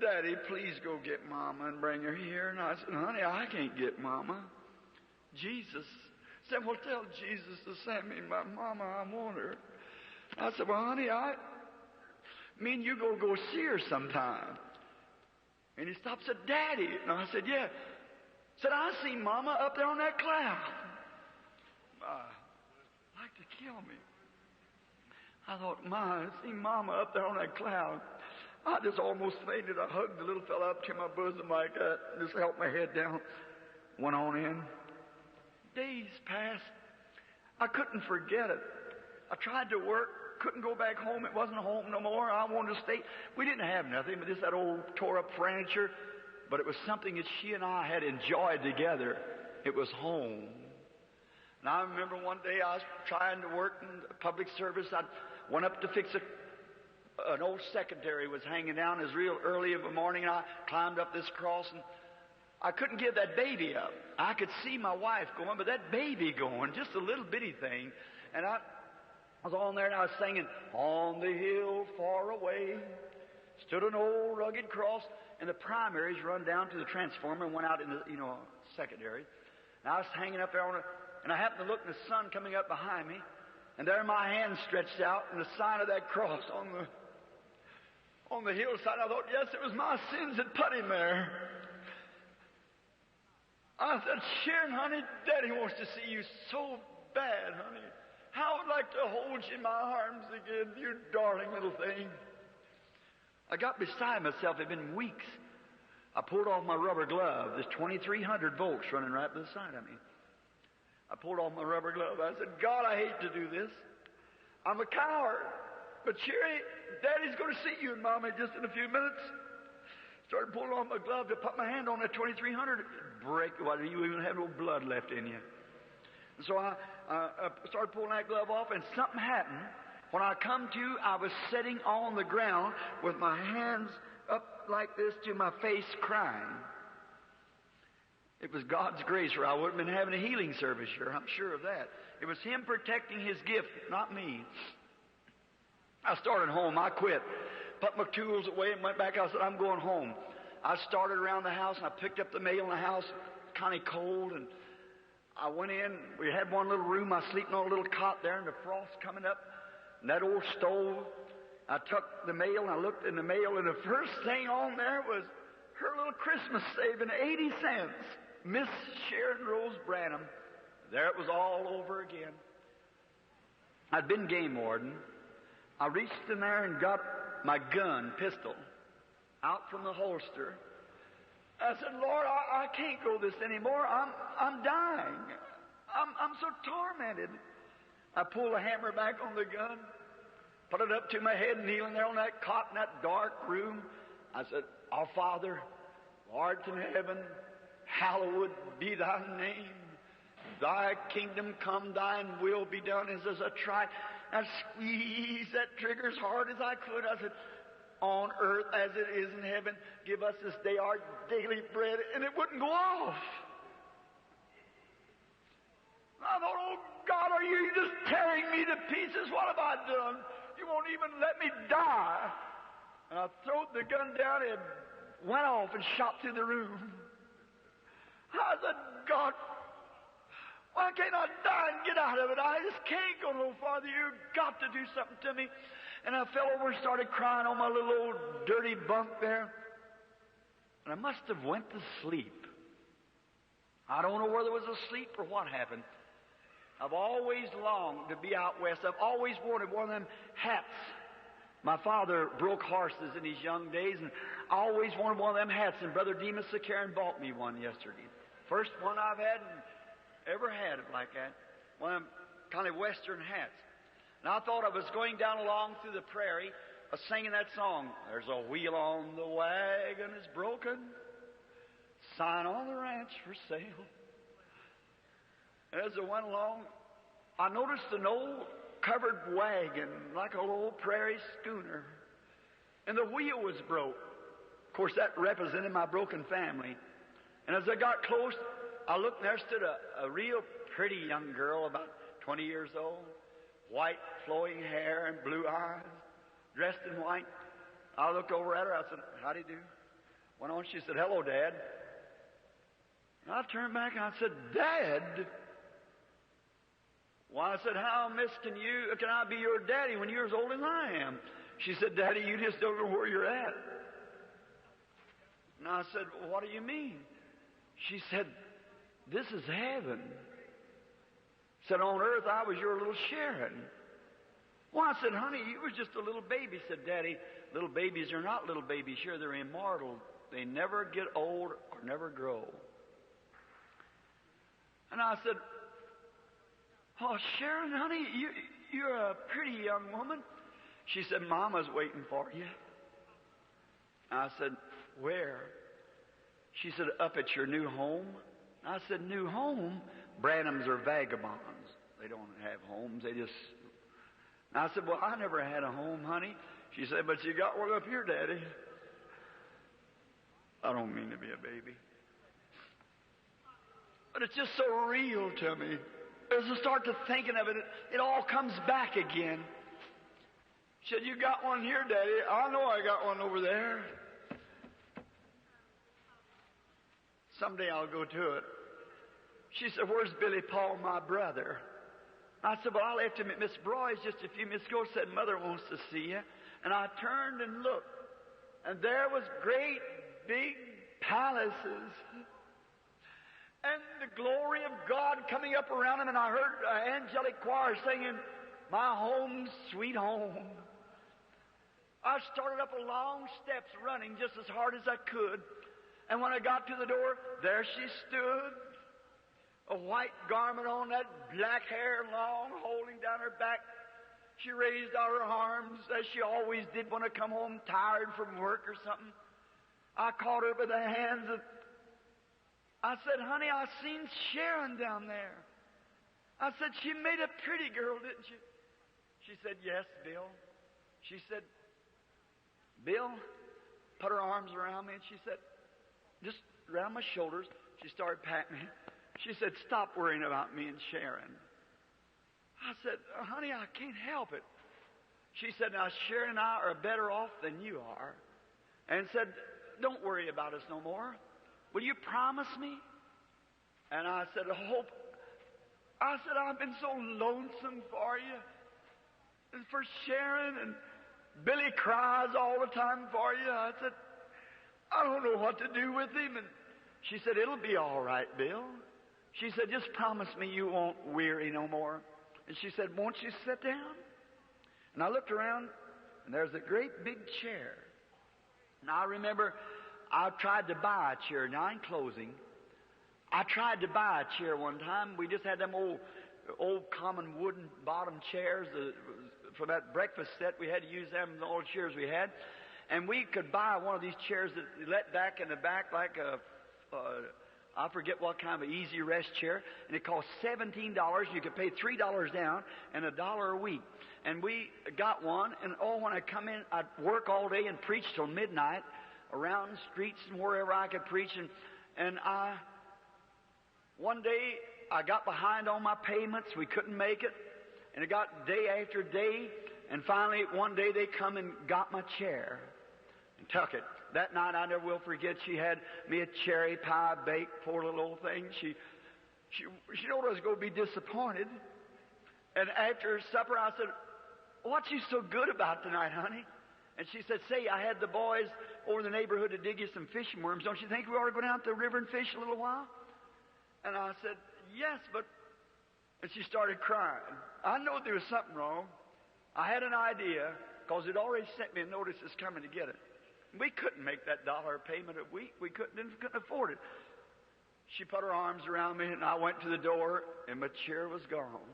Daddy, please go get Mama and bring her here. And I said, honey, I can't get Mama. Jesus said, well, tell Jesus to send me my Mama. I want her. I said, well, honey, me and you go see her sometime. And he stopped and said, Daddy. And I said, yeah. Said, I see Mama up there on that cloud. Like to kill me. I thought, I see Mama up there on that cloud. I just almost fainted. I hugged the little fella up to my bosom like that, just held my head down. Went on in. Days passed. I couldn't forget it. I tried to work, couldn't go back home. It wasn't home no more. I wanted to stay. We didn't have nothing but just that old tore-up furniture, but it was something that she and I had enjoyed together. It was home. And I remember one day I was trying to work in public service. I went up to fix an old secretary was hanging down. It was real early in the morning, and I climbed up this cross, and I couldn't give that baby up. I could see my wife going, but that baby going, just a little bitty thing. And I was on there, and I was singing, on the hill far away stood an old rugged cross, and the primaries run down to the transformer and went out in the, secondary. And I was hanging up there and I happened to look, and the sun coming up behind me, and there my hand stretched out, and the sign of that cross on the hillside. I thought, yes, it was my sins that put him there. I said, Sharon, honey, Daddy wants to see you so bad, honey. I would like to hold you in my arms again, you darling little thing. I got beside myself. It had been weeks. I pulled off my rubber glove. There's 2,300 volts running right beside of me. I pulled off my rubber glove. I said, God, I hate to do this. I'm a coward. But Sherry, Daddy's going to see you and Mommy just in a few minutes. Started pulling off my glove to put my hand on that 2,300. Break. Well, you even have no blood left in you. And so I started pulling that glove off, and something happened. When I come to, I was sitting on the ground with my hands up like this to my face, crying. It was God's grace, or I wouldn't have been having a healing service here. I'm sure of that. It was Him protecting His gift, not me. I started home. I quit. Put my tools away and went back. I said, I'm going home. I started around the house, and I picked up the mail in the house, kind of cold, and I went in. We had one little room. I was sleeping on a little cot there, and the frost coming up, and that old stove. I took the mail, and I looked in the mail, and the first thing on there was her little Christmas saving, 80 cents. Miss Sharon Rose Branham. There it was all over again. I'd been game warden. I reached in there and got my gun, pistol, out from the holster. I said, Lord, I can't go this anymore. I'm dying. I'm so tormented. I pulled the hammer back on the gun, put it up to my head, kneeling there on that cot in that dark room. I said, Our Father, who art in heaven, hallowed be thy name. Thy kingdom come, thine will be done as I tried. I squeezed that trigger as hard as I could. I said, on earth as it is in heaven, give us this day our daily bread, and it wouldn't go off. I thought, oh God, are you just tearing me to pieces? What have I done? You won't even let me die. And I threw the gun down and went off and shot through the room. I said, God, why can't I die and get out of it? I just can't go no farther. You've got to do something to me. And I fell over and started crying on my little old dirty bunk there. And I must have went to sleep. I don't know whether it was asleep or what happened. I've always longed to be out west. I've always wanted one of them hats. My father broke horses in his young days, and I always wanted one of them hats, and Brother Demas Sakaran bought me one yesterday. First one I've had and ever had it like that. One of them kind of western hats. And I thought I was going down along through the prairie, singing that song, there's a wheel on the wagon is broken, sign on the ranch for sale. And as I went along, I noticed an old covered wagon, like a little prairie schooner. And the wheel was broke. Of course, that represented my broken family. And as I got close, I looked and there stood a real pretty young girl, about 20 years old, white flowing hair and blue eyes, dressed in white. I looked over at her. I said, how do you do? Went on. She said, hello, Dad. And I turned back and I said, Dad? Well, I said, how, miss, can I be your daddy when you're as old as I am? She said, Daddy, you just don't know where you're at. And I said, well, what do you mean? She said, this is heaven. Said, on earth I was your little Sharon. Well, I said, honey, you was just a little baby. Said, Daddy, little babies are not little babies. Sure, they're immortal. They never get old or never grow. And I said, oh, Sharon, honey, you're a pretty young woman. She said, Mama's waiting for you. I said, where? She said, up at your new home. I said, new home? Branhams are vagabonds. They don't have homes. They just... And I said, well, I never had a home, honey. She said, but you got one up here, Daddy. I don't mean to be a baby. But it's just so real to me. As I start to thinking of it, it all comes back again. She said, you got one here, Daddy. I know I got one over there. Someday I'll go to it. She said, where's Billy Paul, my brother? I said, well, I left him at Miss Broy's just a few minutes ago. Said, Mother wants to see you. And I turned and looked. And there was great big palaces. And the glory of God coming up around him. And I heard an angelic choir singing, my home, sweet home. I started up a long steps running just as hard as I could. And when I got to the door, there she stood. A white garment on, that black hair long, holding down her back. She raised out her arms, as she always did when I come home tired from work or something. I caught her by the hands and I said, honey, I seen Sharon down there. I said, she made a pretty girl, didn't she? She said, yes, Bill. She said, Bill, put her arms around me, and she said, just around my shoulders. She started patting me. She said, stop worrying about me and Sharon. I said, honey, I can't help it. She said, now, Sharon and I are better off than you are. And said, don't worry about us no more. Will you promise me? And I said, I've been so lonesome for you. And for Sharon, and Billy cries all the time for you. I said, I don't know what to do with him. And she said, it'll be all right, Bill. She said, just promise me you won't weary no more. And she said, won't you sit down? And I looked around, and there's a great big chair. And I remember I tried to buy a chair. Now, in closing, I tried to buy a chair one time. We just had them old common wooden bottom chairs. For that breakfast set, we had to use them, the old chairs we had. And we could buy one of these chairs that let back in the back like I forget what kind of easy rest chair, and it cost $17. You could pay $3 down and $1 a week. And we got one, and when I come in, I'd work all day and preach till midnight around the streets and wherever I could preach. And one day I got behind on my payments. We couldn't make it, and it got day after day. And finally, one day they come and got my chair and took it. That night, I never will forget, she had me a cherry pie baked, poor little old thing. She knew I was going to be disappointed. And after supper, I said, "What's you so good about tonight, honey?" And she said, "Say, I had the boys over in the neighborhood to dig you some fishing worms. Don't you think we ought to go down to the river and fish a little while?" And I said, "Yes, but..." And she started crying. I knew there was something wrong. I had an idea, because it already sent me a notice it's coming to get it. We couldn't make that $1 payment a week. We couldn't afford it. She put her arms around me, and I went to the door, and my chair was gone.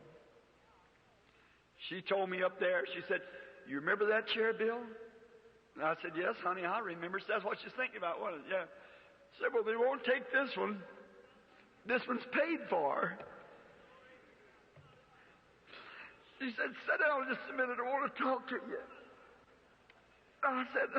She told me up there, she said, "You remember that chair, Bill?" And I said, "Yes, honey, I remember." So that's what she's thinking about, wasn't it? Yeah. She said, "Well, they won't take this one. This one's paid for." She said, "Sit down just a minute. I want to talk to you." I said,